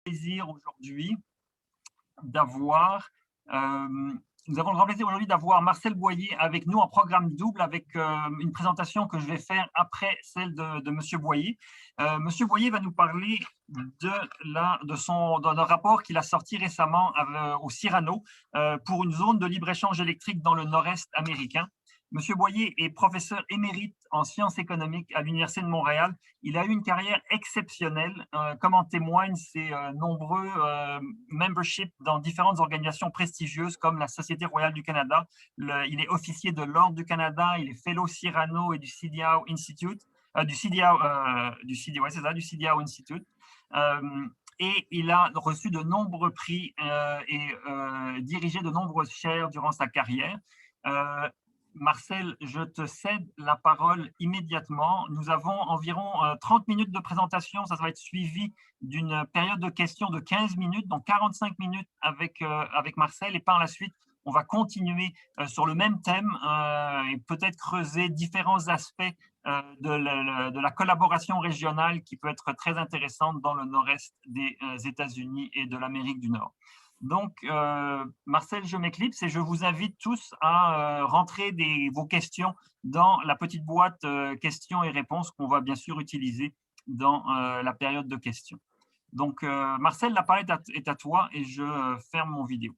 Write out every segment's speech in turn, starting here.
plaisir aujourd'hui d'avoir nous avons le grand plaisir aujourd'hui d'avoir Marcel Boyer avec nous en programme double avec une présentation que je vais faire après celle de Monsieur Boyer. Monsieur Boyer va nous parler d'un rapport qu'il a sorti récemment au Cyrano pour une zone de libre-échange électrique dans le nord-est américain. Monsieur Boyer est professeur émérite en sciences économiques à l'Université de Montréal. Il a eu une carrière exceptionnelle, comme en témoignent ses nombreux memberships dans différentes organisations prestigieuses comme la Société royale du Canada. Il est officier de l'Ordre du Canada, il est fellow Cyrano et du CDAO Institute, du CDAO Institute. Et il a reçu de nombreux prix et dirigé de nombreuses chaires durant sa carrière. Marcel, je te cède la parole immédiatement. Nous avons environ 30 minutes de présentation. Ça va être suivi d'une période de questions de 15 minutes, donc 45 minutes avec Marcel. Et par la suite, on va continuer sur le même thème et peut-être creuser différents aspects de la collaboration régionale qui peut être très intéressante dans le nord-est des États-Unis et de l'Amérique du Nord. Donc, Marcel, je m'éclipse et je vous invite tous à rentrer vos questions dans la petite boîte questions et réponses qu'on va bien sûr utiliser dans la période de questions. Donc, Marcel, la parole est à toi et je ferme mon vidéo.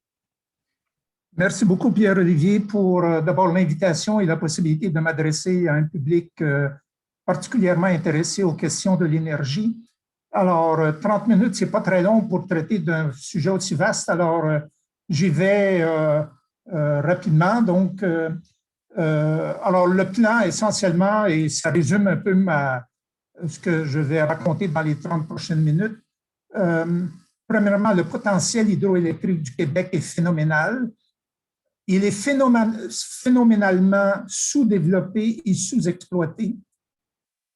Merci beaucoup, Pierre-Olivier, pour d'abord l'invitation et la possibilité de m'adresser à un public particulièrement intéressé aux questions de l'énergie. Alors, 30 minutes, ce n'est pas très long pour traiter d'un sujet aussi vaste. Alors, j'y vais rapidement. Donc, alors, le plan essentiellement, et ça résume un peu ce que je vais raconter dans les 30 prochaines minutes. Premièrement, le potentiel hydroélectrique du Québec est phénoménal. Il est phénoménalement sous-développé et sous-exploité.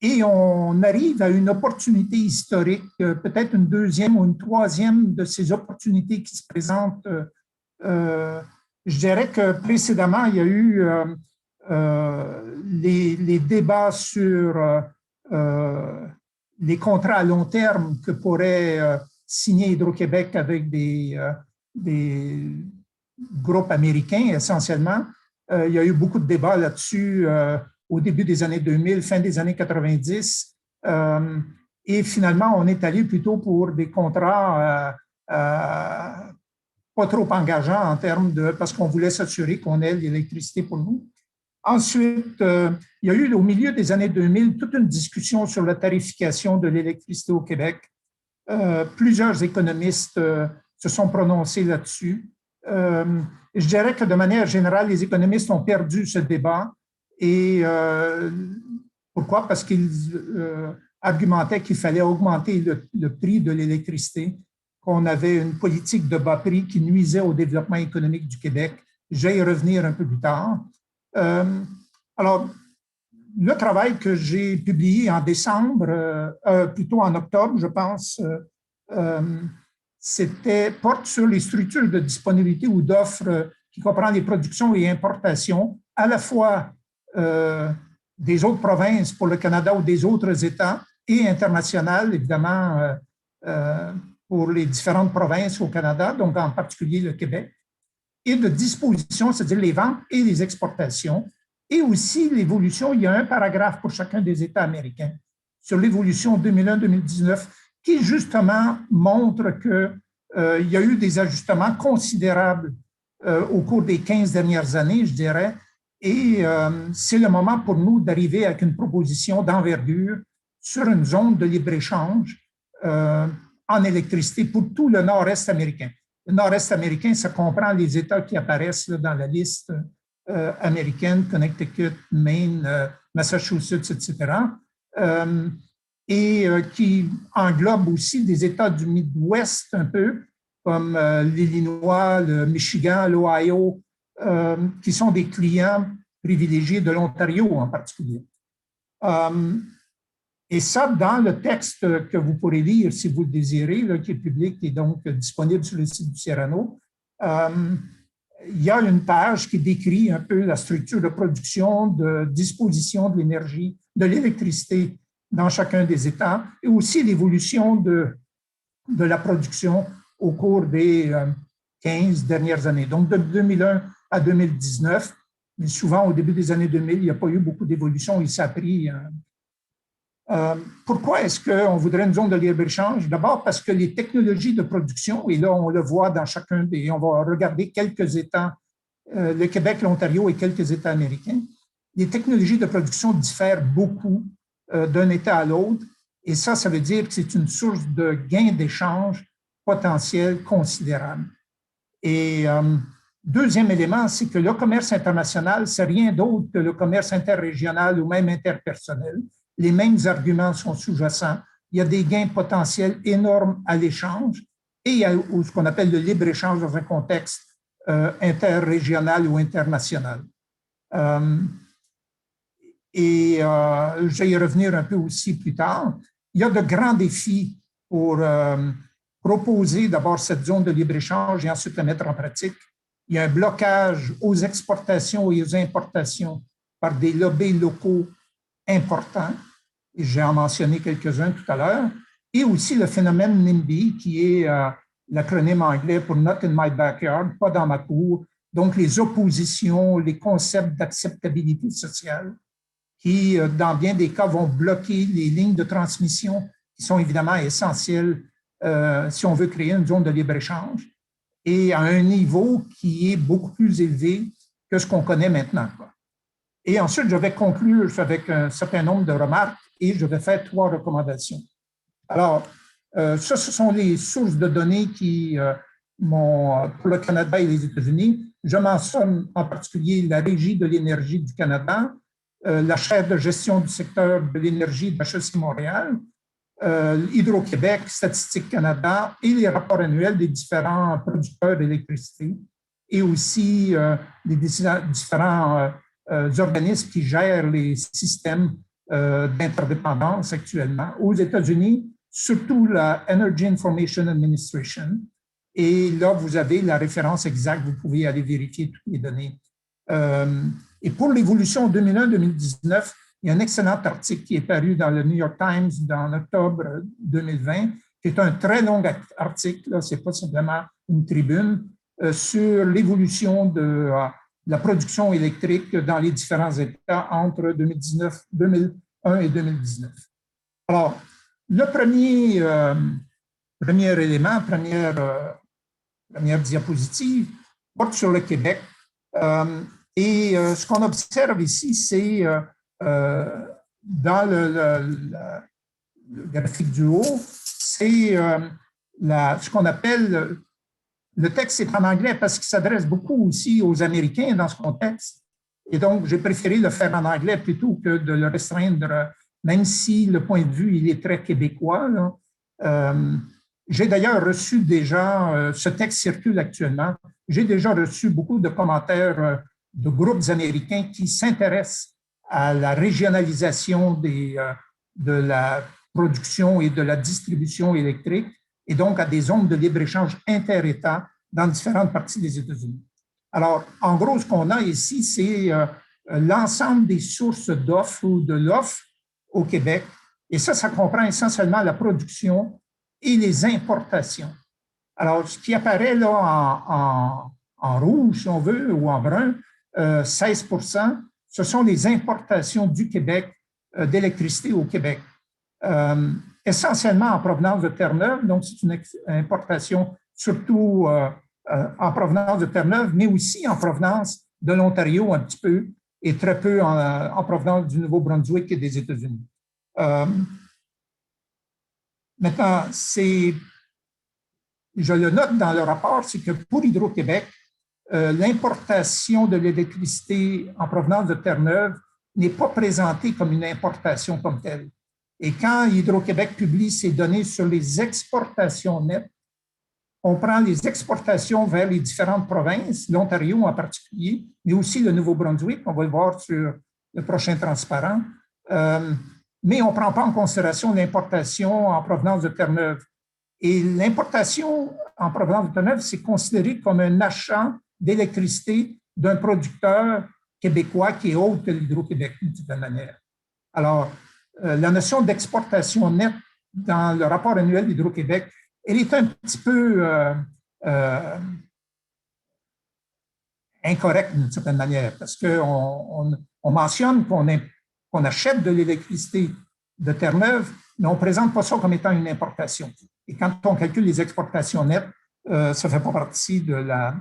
Et on arrive à une opportunité historique, peut-être une deuxième ou une troisième de ces opportunités qui se présentent. Je dirais que précédemment, il y a eu les débats sur les contrats à long terme que pourrait signer Hydro-Québec avec des groupes américains essentiellement. Il y a eu beaucoup de débats là-dessus au début des années 2000, fin des années 90. Et finalement, on est allé plutôt pour des contrats pas trop engageants en termes parce qu'on voulait s'assurer qu'on ait l'électricité pour nous. Ensuite, il y a eu au milieu des années 2000 toute une discussion sur la tarification de l'électricité au Québec. Plusieurs économistes se sont prononcés là-dessus. Je dirais que de manière générale, les économistes ont perdu ce débat. Et pourquoi? Parce qu'ils argumentaient qu'il fallait augmenter le prix de l'électricité, qu'on avait une politique de bas prix qui nuisait au développement économique du Québec. Je vais y revenir un peu plus tard. Alors, le travail que j'ai publié en décembre, plutôt en octobre, je pense, porte sur les structures de disponibilité ou d'offres qui comprend les productions et importations, à la fois des autres provinces pour le Canada ou des autres États et internationales, évidemment, pour les différentes provinces au Canada, donc en particulier le Québec, et de disposition, c'est-à-dire les ventes et les exportations, et aussi l'évolution. Il y a un paragraphe pour chacun des États américains sur l'évolution 2001-2019 qui, justement, montre qu'il y a eu des ajustements considérables au cours des 15 dernières années, je dirais, et c'est le moment pour nous d'arriver avec une proposition d'envergure sur une zone de libre-échange en électricité pour tout le nord-est américain. Le nord-est américain, ça comprend les États qui apparaissent dans la liste américaine, Connecticut, Maine, Massachusetts, etc., et qui englobe aussi des États du Midwest un peu, comme l'Illinois, le Michigan, l'Ohio, qui sont des clients privilégiés de l'Ontario en particulier. Et ça, dans le texte que vous pourrez lire si vous le désirez, là, qui est public et donc disponible sur le site du Cyrano, il y a une page qui décrit un peu la structure de production, de disposition de l'énergie, de l'électricité dans chacun des États, et aussi l'évolution de de la production au cours des 15 dernières années. Donc, de 2001 à 2019, mais souvent au début des années 2000, il n'y a pas eu beaucoup d'évolution. Il s'est pris. Pourquoi est-ce qu'on voudrait une zone de libre-échange? D'abord parce que les technologies de production, et là, on le voit dans chacun des... On va regarder quelques États, le Québec, l'Ontario et quelques États américains. Les technologies de production diffèrent beaucoup d'un État à l'autre. Et ça veut dire que c'est une source de gain d'échange potentiel considérable. Et deuxième élément, c'est que le commerce international, c'est rien d'autre que le commerce interrégional ou même interpersonnel. Les mêmes arguments sont sous-jacents. Il y a des gains potentiels énormes à l'échange et il y a ce qu'on appelle le libre-échange dans un contexte interrégional ou international. Je vais y revenir un peu aussi plus tard. Il y a de grands défis pour proposer d'abord cette zone de libre-échange et ensuite la mettre en pratique. Il y a un blocage aux exportations et aux importations par des lobbies locaux importants. J'ai en mentionné quelques-uns tout à l'heure. Et aussi le phénomène NIMBY, qui est l'acronyme anglais pour Not in my backyard, pas dans ma cour. Donc, les oppositions, les concepts d'acceptabilité sociale qui, dans bien des cas, vont bloquer les lignes de transmission qui sont évidemment essentielles si on veut créer une zone de libre-échange et à un niveau qui est beaucoup plus élevé que ce qu'on connaît maintenant. Et ensuite, je vais conclure avec un certain nombre de remarques et je vais faire 3 recommandations. Alors, ce sont les sources de données qui pour le Canada et les États-Unis. Je mentionne en particulier la Régie de l'énergie du Canada, la chaire de gestion du secteur de l'énergie de HEC Montréal, Hydro-Québec, Statistique Canada et les rapports annuels des différents producteurs d'électricité et aussi les différents organismes qui gèrent les systèmes d'interdépendance actuellement. Aux États-Unis, surtout la Energy Information Administration. Et là, vous avez la référence exacte, vous pouvez aller vérifier toutes les données. Et pour l'évolution 2001-2019, il y a un excellent article qui est paru dans le New York Times en octobre 2020, qui est un très long article, ce n'est pas simplement une tribune, sur l'évolution de la production électrique dans les différents États entre 2001 et 2019. Alors, le premier élément, première diapositive, porte sur le Québec. Et ce qu'on observe ici, c'est dans le graphique du haut, c'est ce qu'on appelle, le texte est en anglais parce qu'il s'adresse beaucoup aussi aux Américains dans ce contexte. Et donc, j'ai préféré le faire en anglais plutôt que de le restreindre, même si le point de vue, il est très québécois. J'ai d'ailleurs reçu déjà, ce texte circule actuellement, j'ai déjà reçu beaucoup de commentaires de groupes américains qui s'intéressent à la régionalisation de la production et de la distribution électrique et donc à des zones de libre-échange inter-États dans différentes parties des États-Unis. Alors, en gros, ce qu'on a ici, c'est l'ensemble des sources d'offres ou de l'offre au Québec. Et ça comprend essentiellement la production et les importations. Alors, ce qui apparaît là en rouge, si on veut, ou en brun, 16%, ce sont les importations du Québec d'électricité au Québec. Essentiellement en provenance de Terre-Neuve, donc c'est une importation surtout en provenance de Terre-Neuve, mais aussi en provenance de l'Ontario un petit peu et très peu en provenance du Nouveau-Brunswick et des États-Unis. Maintenant, je le note dans le rapport, c'est que pour Hydro-Québec, l'importation de l'électricité en provenance de Terre-Neuve n'est pas présentée comme une importation comme telle. Et quand Hydro-Québec publie ses données sur les exportations nettes, on prend les exportations vers les différentes provinces, l'Ontario en particulier, mais aussi le Nouveau-Brunswick, on va le voir sur le prochain transparent, mais on ne prend pas en considération l'importation en provenance de Terre-Neuve. Et l'importation en provenance de Terre-Neuve, c'est considéré comme un achat d'électricité d'un producteur québécois qui est autre que l'Hydro-Québec, d'une certaine manière. Alors, la notion d'exportation nette dans le rapport annuel d'Hydro-Québec elle est un petit peu incorrecte d'une certaine manière, parce qu'on mentionne qu'on achète de l'électricité de Terre-Neuve, mais on ne présente pas ça comme étant une importation. Et quand on calcule les exportations nettes, ça ne fait pas partie de la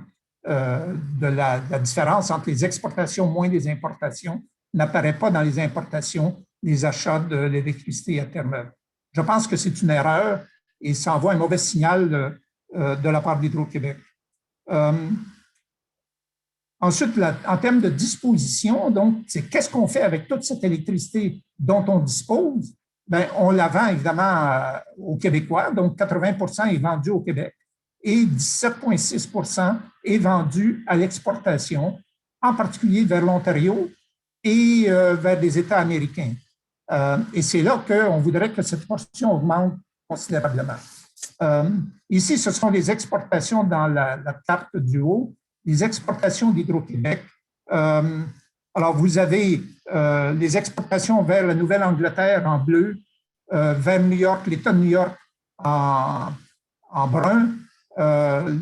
différence entre les exportations moins les importations, n'apparaît pas dans les importations les achats de l'électricité à Terre-Neuve. Je pense que c'est une erreur et ça envoie un mauvais signal de la part d'Hydro-Québec. Ensuite, en termes de disposition, donc, c'est qu'est-ce qu'on fait avec toute cette électricité dont on dispose? Bien, on la vend évidemment aux Québécois, donc 80% est vendu au Québec et 17,6% est vendu à l'exportation, en particulier vers l'Ontario et vers des États américains. Et c'est là qu'on voudrait que cette portion augmente considérablement. Ici, ce sont les exportations dans la carte du haut, les exportations d'Hydro-Québec. Alors, vous avez les exportations vers la Nouvelle-Angleterre en bleu, vers New York, l'État de New York en brun,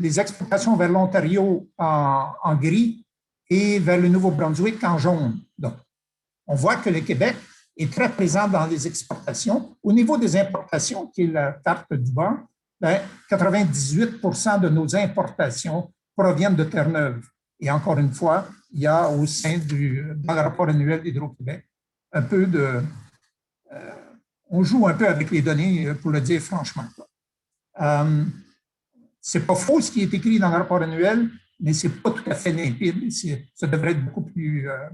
les exportations vers l'Ontario en gris et vers le Nouveau-Brunswick en jaune. Donc, on voit que le Québec est très présent dans les exportations. Au niveau des importations, qui est la carte du bas, 98% de nos importations proviennent de Terre-Neuve. Et encore une fois, il y a au sein dans le rapport annuel d'Hydro-Québec un peu de... on joue un peu avec les données, pour le dire franchement. C'est pas faux ce qui est écrit dans le rapport annuel, mais c'est pas tout à fait limpide. Ça devrait être beaucoup plus clair.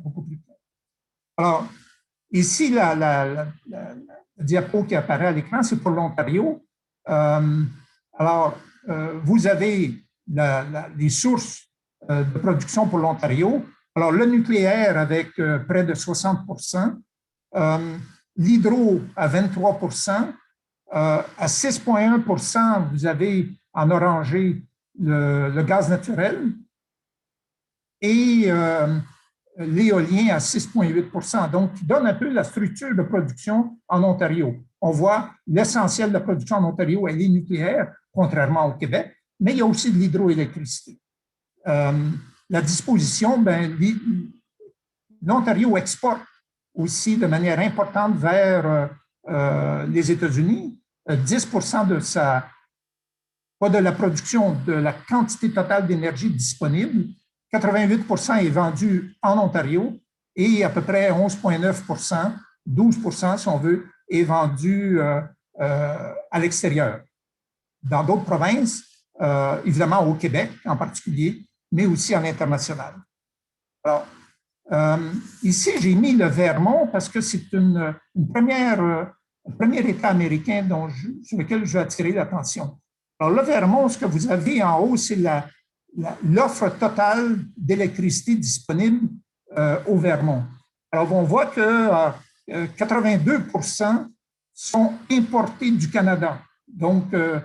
Alors, ici, la diapo qui apparaît à l'écran, c'est pour l'Ontario. Alors, vous avez les sources de production pour l'Ontario. Alors, le nucléaire avec près de 60%, l'hydro à 23%, à 6,1%, vous avez en orangé le gaz naturel et l'éolien à 6,8%. Donc, qui donne un peu la structure de production en Ontario. On voit l'essentiel de la production en Ontario, elle est nucléaire, contrairement au Québec, mais il y a aussi de l'hydroélectricité. La disposition, ben, l'Ontario exporte aussi de manière importante vers les États-Unis. 10% pas de la production, de la quantité totale d'énergie disponible. 88% est vendu en Ontario et à peu près 11,9%, 12% si on veut, est vendu à l'extérieur. Dans d'autres provinces, évidemment au Québec en particulier, mais aussi à l'international. Alors, ici, j'ai mis le Vermont parce que c'est un premier État américain sur lequel je veux attirer l'attention. Alors, le Vermont, ce que vous avez en haut, c'est l'offre totale d'électricité disponible au Vermont. Alors, on voit que 82% sont importés du Canada. Donc, le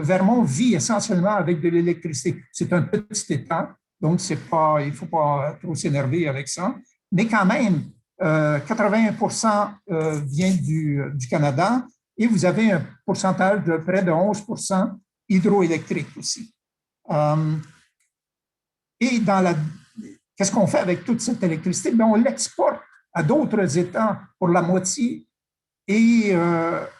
Vermont vit essentiellement avec de l'électricité. C'est un petit État, donc il ne faut pas trop s'énerver avec ça. Mais quand même, 81% vient du Canada et vous avez un pourcentage de près de 11% hydroélectrique aussi. Et qu'est-ce qu'on fait avec toute cette électricité? Bien, on l'exporte à d'autres États pour la moitié et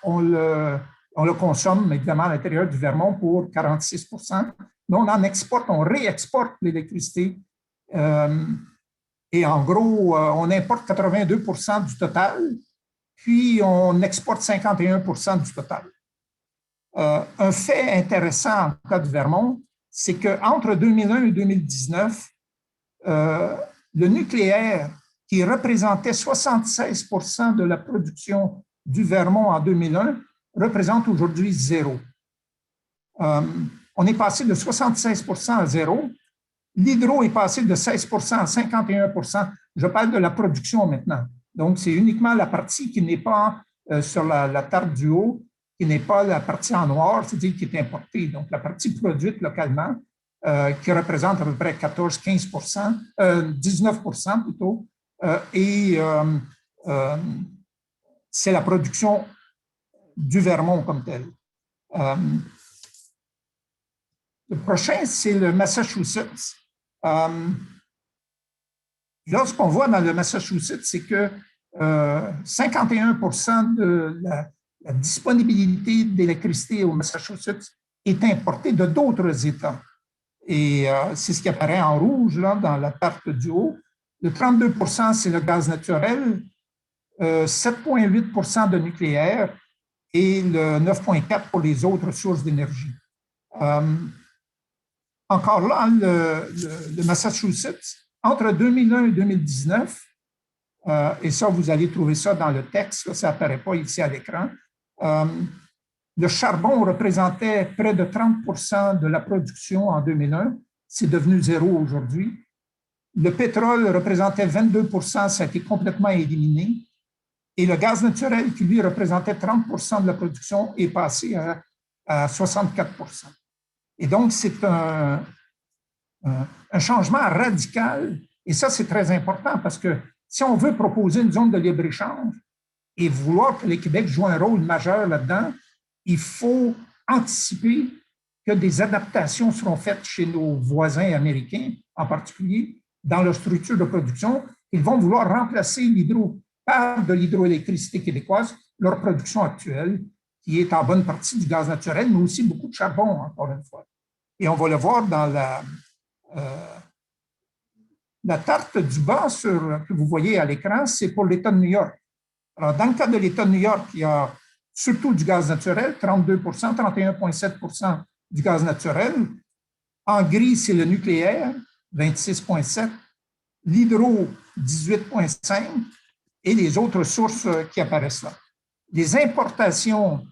on le consomme évidemment à l'intérieur du Vermont pour 46%. Mais on réexporte l'électricité. Et en gros, on importe 82% du total, puis on exporte 51% du total. Un fait intéressant en cas du Vermont, c'est qu'entre 2001 et 2019, le nucléaire, qui représentait 76% de la production du Vermont en 2001, représente aujourd'hui zéro. On est passé de 76% à zéro. L'hydro est passé de 16% à 51%. Je parle de la production maintenant. Donc, c'est uniquement la partie qui n'est pas sur la tarte du haut, qui n'est pas la partie en noir, c'est-à-dire qui est importée. Donc, la partie produite localement, qui représente à peu près 14-15%, 19% plutôt, et c'est la production du Vermont comme tel. Euh, le prochain, c'est le Massachusetts. Là, ce qu'on voit dans le Massachusetts, c'est que 51% de la disponibilité d'électricité au Massachusetts est importée de d'autres États. Et c'est ce qui apparaît en rouge là, dans la carte du haut. Le 32%, c'est le gaz naturel, 7,8% de nucléaire et le 9,4% pour les autres sources d'énergie. Encore là, le Massachusetts, entre 2001 et 2019, et ça, vous allez trouver ça dans le texte, là, ça n'apparaît pas ici à l'écran, le charbon représentait près de 30% de la production en 2001, c'est devenu zéro aujourd'hui. Le pétrole représentait 22%, ça a été complètement éliminé. Et le gaz naturel, qui lui représentait 30% de la production, est passé à 64%. Et donc, c'est un changement radical. Et ça, c'est très important parce que si on veut proposer une zone de libre-échange et vouloir que le Québec joue un rôle majeur là-dedans, il faut anticiper que des adaptations seront faites chez nos voisins américains, en particulier, dans leur structure de production. Ils vont vouloir remplacer l'hydro par de l'hydroélectricité québécoise, leur production actuelle, qui est en bonne partie du gaz naturel, mais aussi beaucoup de charbon, encore une fois. Et on va le voir dans la tarte du bas que vous voyez à l'écran, c'est pour l'État de New York. Alors, dans le cas de l'État de New York, il y a surtout du gaz naturel, 32%, 31,7% du gaz naturel. En gris, c'est le nucléaire, 26,7%, l'hydro, 18,5%, et les autres sources qui apparaissent là. Les importations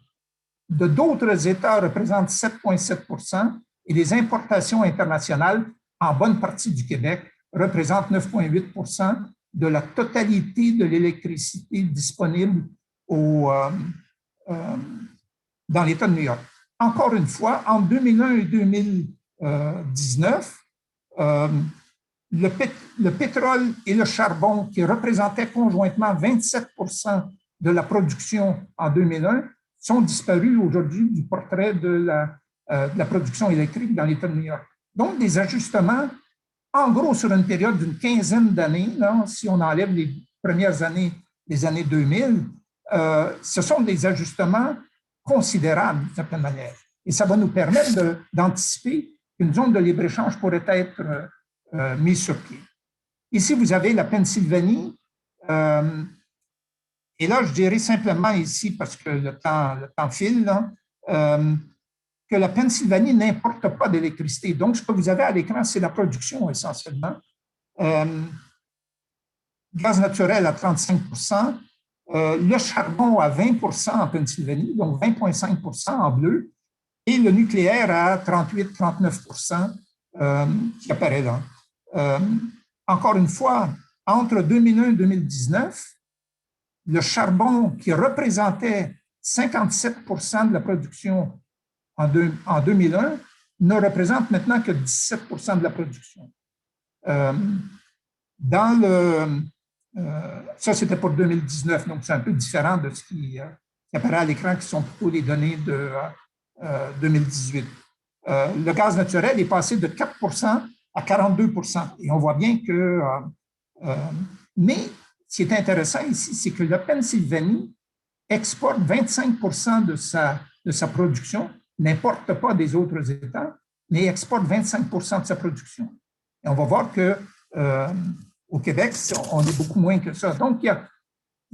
de d'autres États représentent 7,7% et les importations internationales, en bonne partie du Québec, représentent 9,8% de la totalité de l'électricité disponible dans l'État de New York. Encore une fois, entre 2001 et 2019, le pétrole et le charbon, qui représentaient conjointement 27% de la production en 2001, sont disparus aujourd'hui du portrait de la production électrique dans l'État de New York. Donc, des ajustements, en gros, sur une période d'une quinzaine d'années, si on enlève les premières années, les années 2000, ce sont des ajustements considérables, d'une certaine manière. Et ça va nous permettre d'anticiper qu'une zone de libre-échange pourrait être mise sur pied. Ici, vous avez la Pennsylvanie. Et là, je dirais simplement ici, parce que le temps file, là, que la Pennsylvanie n'importe pas d'électricité. Donc, ce que vous avez à l'écran, c'est la production essentiellement. Gaz naturel à 35%, le charbon à 20% en Pennsylvanie, donc 20,5% en bleu, et le nucléaire à 38-39% qui apparaît là. Encore une fois, entre 2001 et 2019, le charbon qui représentait 57% de la production en 2001 ne représente maintenant que 17% de la production. Ça, c'était pour 2019, donc c'est un peu différent de ce qui apparaît à l'écran, qui sont plutôt les données de 2018. Le gaz naturel est passé de 4% à 42%. Et on voit bien que... mais ce qui est intéressant ici, c'est que la Pennsylvanie exporte 25% de sa production, n'importe pas des autres États, mais exporte 25% de sa production. Et on va voir qu'au Québec, on est beaucoup moins que ça. Donc, il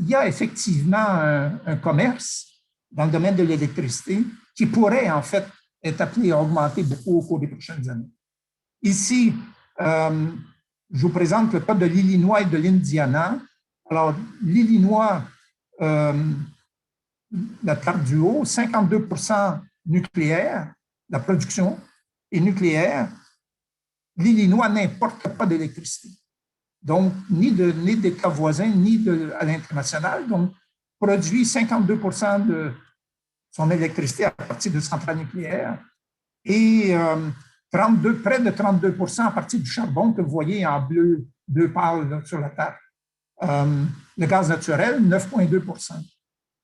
y a effectivement un commerce dans le domaine de l'électricité qui pourrait, en fait, être appelé à augmenter beaucoup au cours des prochaines années. Ici, je vous présente le cas de l'Illinois et de l'Indiana. Alors, l'Illinois, la carte du haut, 52% nucléaire, la production est nucléaire. L'Illinois n'importe pas d'électricité. Donc, ni d'États voisins, ni à l'international. Donc, produit 52% de son électricité à partir de centrales nucléaires et près de 32% à partir du charbon que vous voyez en bleu pâle sur la table. Le gaz naturel, 9,2%.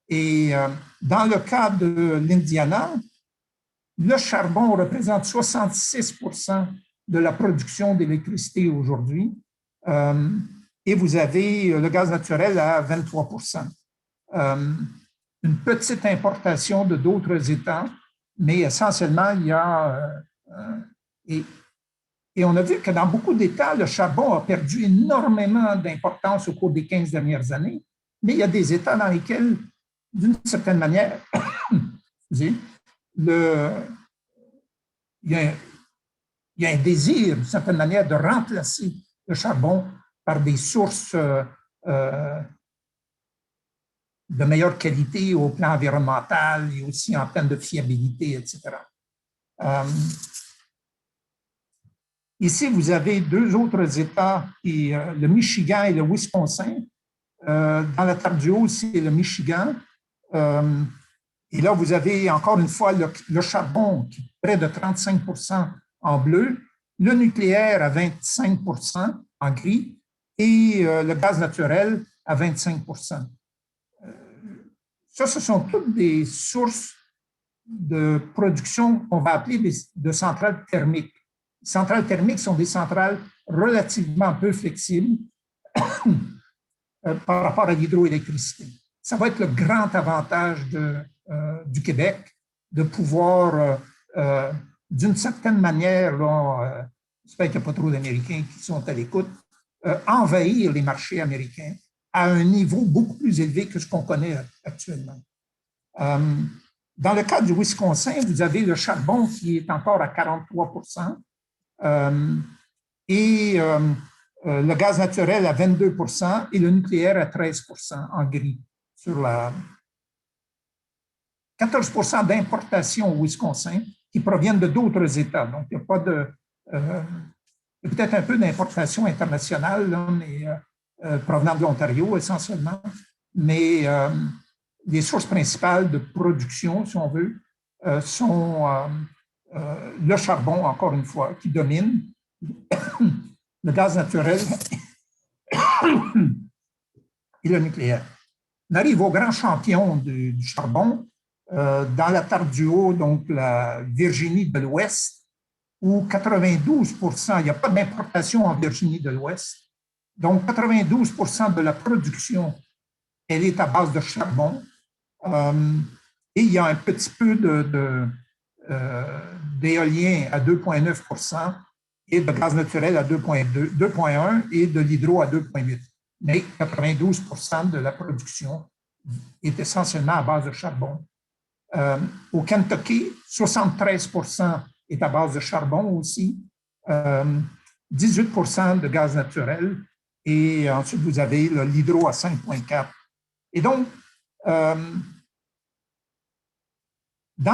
Et dans le cas de l'Indiana, Le charbon représente 66% de la production d'électricité aujourd'hui. Et vous avez le gaz naturel à 23%. Une petite importation de d'autres États, mais essentiellement, il y a... et on a vu que dans beaucoup d'États, le charbon a perdu énormément d'importance au cours des 15 dernières années, mais il y a des États dans lesquels, d'une certaine manière, il y a un désir, d'une certaine manière, de remplacer le charbon par des sources de meilleure qualité au plan environnemental et aussi en termes de fiabilité, etc. Ici, vous avez deux autres États, le Michigan et le Wisconsin. Dans la table du haut, c'est le Michigan. Et là, vous avez encore une fois le charbon qui est près de 35% en bleu, le nucléaire à 25% en gris et le gaz naturel à 25%. Ça, ce sont toutes des sources de production qu'on va appeler de centrales thermiques. Les centrales thermiques sont des centrales relativement peu flexibles par rapport à l'hydroélectricité. Ça va être le grand avantage du Québec de pouvoir, d'une certaine manière, j'espère qu'il n'y a pas trop d'Américains qui sont à l'écoute, envahir les marchés américains à un niveau beaucoup plus élevé que ce qu'on connaît actuellement. Dans le cas du Wisconsin, vous avez le charbon qui est encore à 43%, et le gaz naturel à 22% et le nucléaire à 13% en gris. Sur la 14% d'importations au Wisconsin qui proviennent de d'autres États. Donc, il n'y a pas de... il y a peut-être un peu d'importation internationale, là, mais provenant de l'Ontario essentiellement, mais les sources principales de production, si on veut, sont le charbon, encore une fois, qui domine, le gaz naturel et le nucléaire. On arrive au grand champion du charbon, dans la table du haut, donc la Virginie de l'Ouest, où 92%, il n'y a pas d'importation en Virginie de l'Ouest, donc 92% de la production, elle est à base de charbon, et il y a un petit peu d'éolien à 2,9% et de gaz naturel à 2,1 et de l'hydro à 2,8. Mais 92% de la production est essentiellement à base de charbon. Au Kentucky, 73% est à base de charbon aussi, 18% de gaz naturel, et ensuite vous avez l'hydro à 5,4. Et donc, dans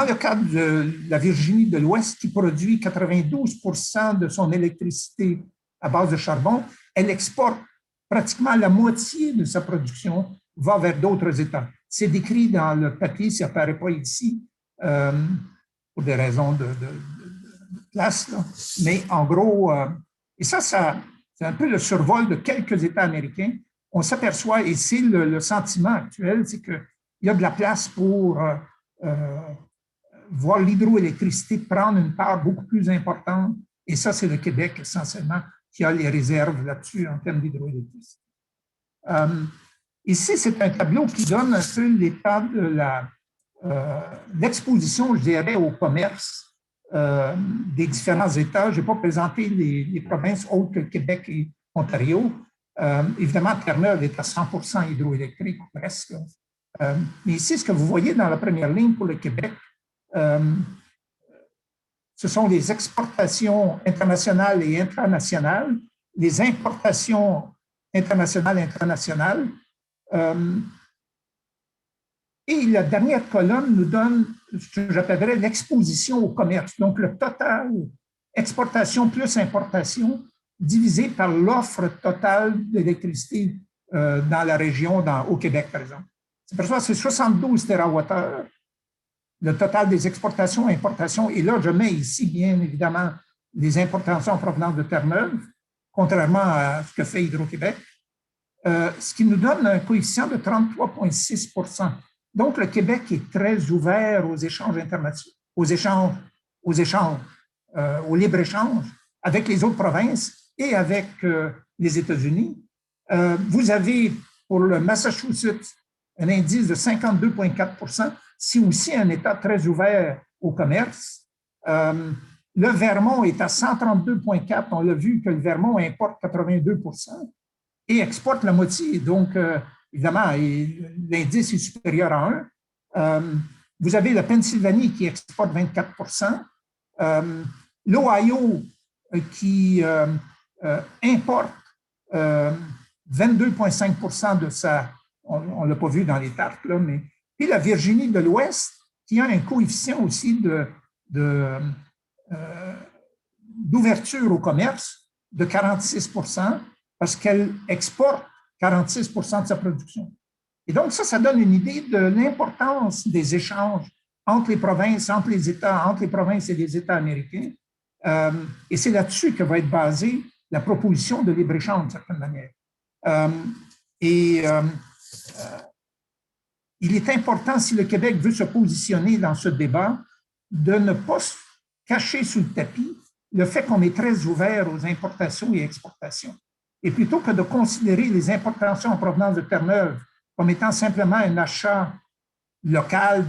le cas de la Virginie de l'Ouest, qui produit 92% de son électricité à base de charbon, elle exporte pratiquement la moitié de sa production va vers d'autres États. C'est décrit dans le papier, ça n'apparaît pas ici, pour des raisons de place, là. Mais en gros, et ça, c'est un peu le survol de quelques États américains. On s'aperçoit, et c'est le sentiment actuel, c'est qu'il y a de la place pour voir l'hydroélectricité prendre une part beaucoup plus importante. Et ça, c'est le Québec essentiellement qui a les réserves là-dessus en termes d'hydroélectricité. Ici, c'est un tableau qui donne un peu l'état de l'exposition, je dirais, au commerce des différents États. Je n'ai pas présenté les provinces autres que le Québec et Ontario. Évidemment, Terre-Neuve est à 100% hydroélectrique, presque. Mais ici, ce que vous voyez dans la première ligne pour le Québec, ce sont les exportations internationales et intranationales, les importations internationales et intranationales. Et la dernière colonne nous donne ce que j'appellerais l'exposition au commerce. Donc, le total exportation plus importation divisé par l'offre totale d'électricité dans la région, au Québec, par exemple. C'est pour ça que c'est 72 TWh, le total des exportations et importations. Et là, je mets ici, bien évidemment, les importations en provenance de Terre-Neuve, contrairement à ce que fait Hydro-Québec, ce qui nous donne un coefficient de 33,6 %. Donc, le Québec est très ouvert aux échanges internationaux, aux échanges aux échanges, au libre-échange avec les autres provinces et avec les États-Unis. Vous avez pour le Massachusetts un indice de 52,4 %. C'est aussi un État très ouvert au commerce. Le Vermont est à 132,4 %. On l'a vu que le Vermont importe 82 % et exporte la moitié. Donc, évidemment, l'indice est supérieur à 1. Vous avez la Pennsylvanie qui exporte 24 %. L'Ohio qui importe 22,5 % de sa... On ne l'a pas vu dans les tartes, là, mais... Puis la Virginie de l'Ouest qui a un coefficient aussi d'ouverture au commerce de 46 % parce qu'elle exporte 46 % de sa production. Et donc, ça donne une idée de l'importance des échanges entre les provinces, entre les États, entre les provinces et les États américains. Et c'est là-dessus que va être basée la proposition de libre-échange, d'une certaine manière. Il est important, si le Québec veut se positionner dans ce débat, de ne pas cacher sous le tapis le fait qu'on est très ouvert aux importations et exportations. Et plutôt que de considérer les importations en provenance de Terre-Neuve comme étant simplement un achat local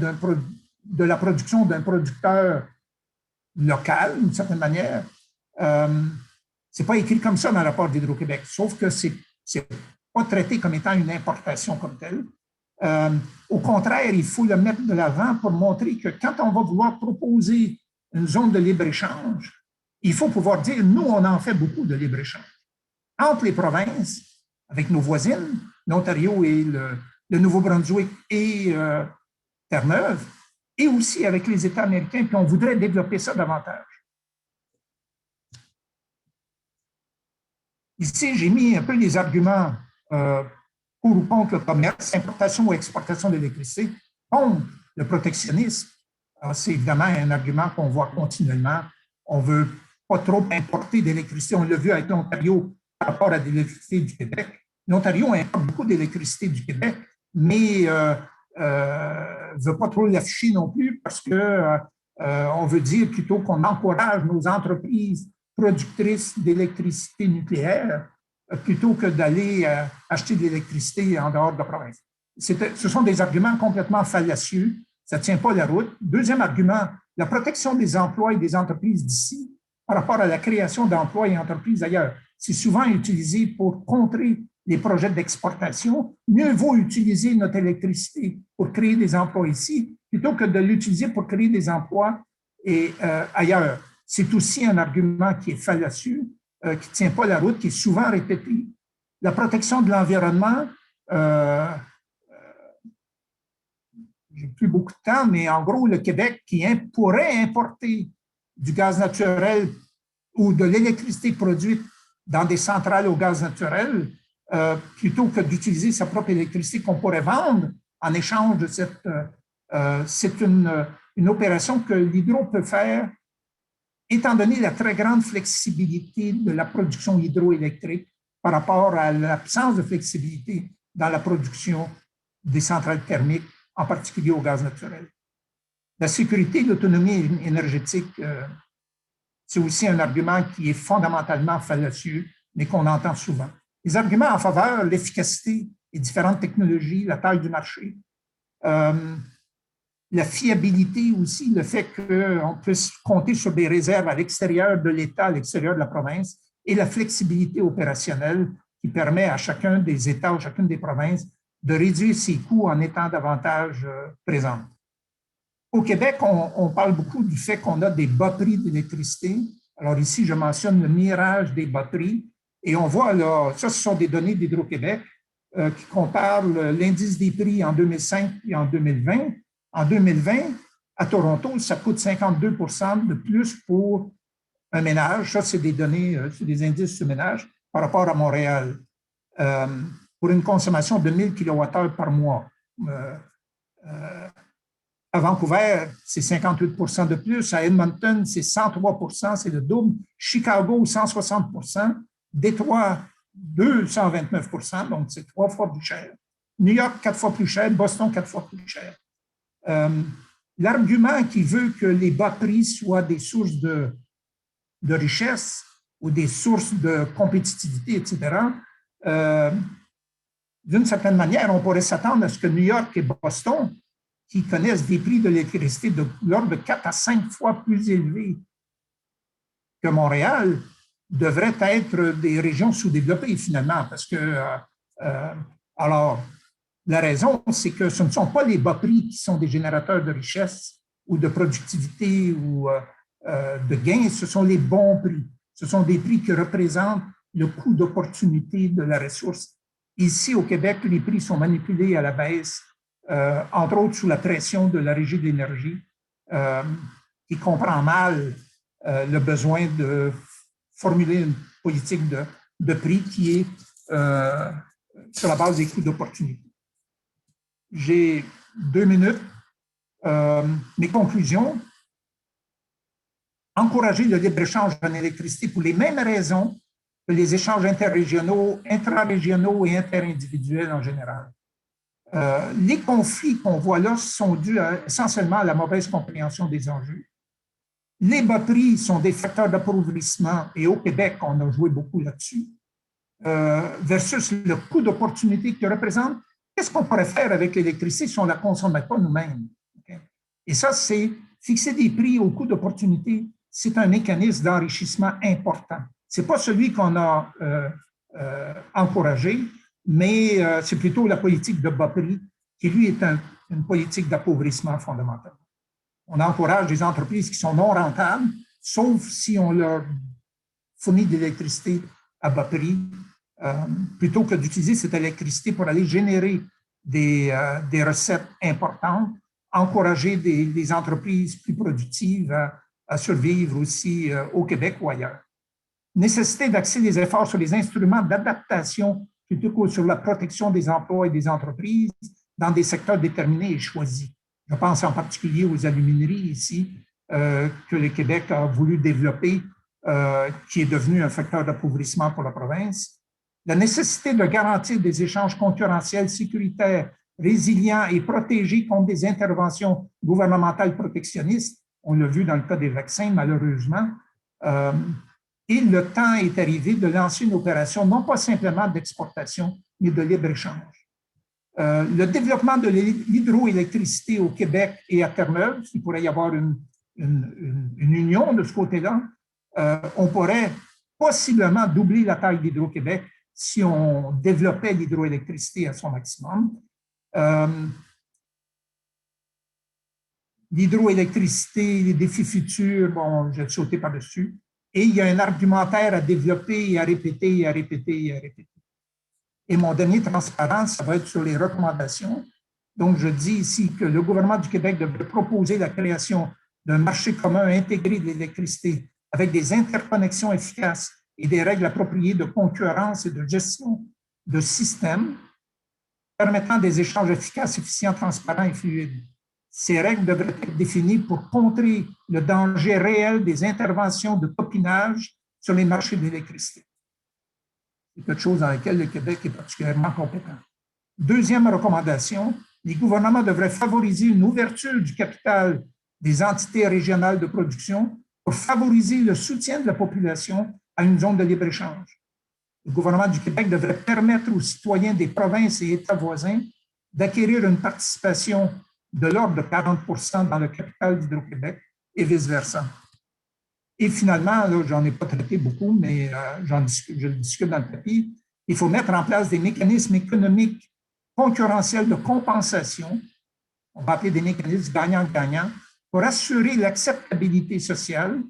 de la production d'un producteur local, d'une certaine manière, c'est pas écrit comme ça dans le rapport d'Hydro-Québec, sauf que c'est pas traité comme étant une importation comme telle. Au contraire, il faut le mettre de l'avant pour montrer que quand on va vouloir proposer une zone de libre-échange, il faut pouvoir dire, nous, on en fait beaucoup de libre-échange. Entre les provinces, avec nos voisines, l'Ontario et le Nouveau-Brunswick et Terre-Neuve, et aussi avec les États américains, puis on voudrait développer ça davantage. Ici, j'ai mis un peu les arguments pour ou contre le commerce, importation ou exportation d'électricité, contre le protectionnisme. C'est évidemment un argument qu'on voit continuellement. On ne veut pas trop importer d'électricité. On l'a vu avec l'Ontario par rapport à l'électricité du Québec. L'Ontario importe beaucoup d'électricité du Québec, mais ne veut pas trop l'afficher non plus parce qu'on veut dire plutôt qu'on encourage nos entreprises productrices d'électricité nucléaire plutôt que d'aller acheter de l'électricité en dehors de la province. Ce sont des arguments complètement fallacieux. Ça ne tient pas la route. Deuxième argument, la protection des emplois et des entreprises d'ici par rapport à la création d'emplois et d'entreprises ailleurs. C'est souvent utilisé pour contrer les projets d'exportation. Mieux vaut utiliser notre électricité pour créer des emplois ici plutôt que de l'utiliser pour créer des emplois ailleurs. C'est aussi un argument qui est fallacieux, qui ne tient pas la route, qui est souvent répété. La protection de l'environnement, j'ai plus beaucoup de temps, mais en gros, le Québec qui pourrait importer du gaz naturel ou de l'électricité produite dans des centrales au gaz naturel, plutôt que d'utiliser sa propre électricité qu'on pourrait vendre en échange de cette... c'est une opération que l'hydro peut faire étant donné la très grande flexibilité de la production hydroélectrique par rapport à l'absence de flexibilité dans la production des centrales thermiques, en particulier au gaz naturel. La sécurité et l'autonomie énergétique, c'est aussi un argument qui est fondamentalement fallacieux, mais qu'on entend souvent. Les arguments en faveur, l'efficacité des différentes technologies, la taille du marché, la fiabilité aussi, le fait qu'on puisse compter sur des réserves à l'extérieur de l'État, à l'extérieur de la province, et la flexibilité opérationnelle qui permet à chacun des États ou chacune des provinces de réduire ses coûts en étant davantage présents. Au Québec, on parle beaucoup du fait qu'on a des bas prix d'électricité. Alors ici, je mentionne le mirage des bas prix. Et on voit là, ça, ce sont des données d'Hydro-Québec qui comparent l'indice des prix en 2005 et en 2020. En 2020, à Toronto, ça coûte 52 % de plus pour un ménage. Ça, c'est des données, c'est des indices sur ménage par rapport à Montréal. Pour une consommation de 1000 kWh par mois. À Vancouver, c'est 58 % de plus. À Edmonton, c'est 103 %, c'est le double. Chicago, 160 %. Détroit, 229 %, donc c'est 3 fois plus cher. New York, 4 fois plus cher. Boston, 4 fois plus cher. l'argument qui veut que les bas prix soient des sources de richesse ou des sources de compétitivité, etc., d'une certaine manière, on pourrait s'attendre à ce que New York et Boston, qui connaissent des prix de l'électricité de l'ordre de 4 à 5 fois plus élevés que Montréal, devraient être des régions sous-développées finalement, parce que, alors, la raison, c'est que ce ne sont pas les bas prix qui sont des générateurs de richesse ou de productivité ou de gains, ce sont les bons prix. Ce sont des prix qui représentent le coût d'opportunité de la ressource. Ici, au Québec, les prix sont manipulés à la baisse, entre autres sous la pression de la Régie de l'énergie, qui comprend mal le besoin de formuler une politique de prix qui est sur la base des coûts d'opportunité. J'ai 2 minutes. Mes conclusions. Encourager le libre-échange en électricité pour les mêmes raisons que les échanges interrégionaux, intrarégionaux et interindividuels en général. Les conflits qu'on voit là sont dus essentiellement à la mauvaise compréhension des enjeux. Les bas prix sont des facteurs d'appauvrissement et au Québec, on a joué beaucoup là-dessus, versus le coût d'opportunité que représente. Qu'est-ce qu'on pourrait faire avec l'électricité si on ne la consommait pas nous-mêmes? Okay? Et ça, c'est fixer des prix au coût d'opportunité, c'est un mécanisme d'enrichissement important. Ce n'est pas celui qu'on a encouragé, mais c'est plutôt la politique de bas prix qui, lui, est une politique d'appauvrissement fondamental. On encourage des entreprises qui sont non rentables, sauf si on leur fournit de l'électricité à bas prix, plutôt que d'utiliser cette électricité pour aller générer des recettes importantes, encourager des entreprises plus productives à survivre aussi au Québec ou ailleurs. Nécessité d'axer les efforts sur les instruments d'adaptation plutôt que sur la protection des emplois et des entreprises dans des secteurs déterminés et choisis. Je pense en particulier aux alumineries ici, que le Québec a voulu développer, qui est devenu un facteur d'appauvrissement pour la province. La nécessité de garantir des échanges concurrentiels, sécuritaires, résilients et protégés contre des interventions gouvernementales protectionnistes. On l'a vu dans le cas des vaccins, malheureusement. Et le temps est arrivé de lancer une opération, non pas simplement d'exportation, mais de libre-échange. Le développement de l'hydroélectricité au Québec et à Terre-Neuve, il pourrait y avoir une union de ce côté-là. On pourrait possiblement doubler la taille d'Hydro-Québec si on développait l'hydroélectricité à son maximum. L'hydroélectricité, les défis futurs, bon, je vais sauter par-dessus. Et il y a un argumentaire à développer et à répéter, et à répéter, et à répéter. Et mon dernier transparent, ça va être sur les recommandations. Donc, je dis ici que le gouvernement du Québec devrait proposer la création d'un marché commun intégré de l'électricité avec des interconnexions efficaces et des règles appropriées de concurrence et de gestion de systèmes permettant des échanges efficaces, efficients, transparents et fluides. Ces règles devraient être définies pour contrer le danger réel des interventions de copinage sur les marchés de l'électricité. C'est quelque chose dans lequel le Québec est particulièrement compétent. Deuxième recommandation, les gouvernements devraient favoriser une ouverture du capital des entités régionales de production pour favoriser le soutien de la population à une zone de libre-échange. Le gouvernement du Québec devrait permettre aux citoyens des provinces et États voisins d'acquérir une participation de l'ordre de 40% dans le capital d'Hydro-Québec et vice-versa. Et finalement, là, j'en ai pas traité beaucoup, mais je le discute dans le papier, il faut mettre en place des mécanismes économiques concurrentiels de compensation, on va appeler des mécanismes gagnant-gagnant, pour assurer l'acceptabilité sociale,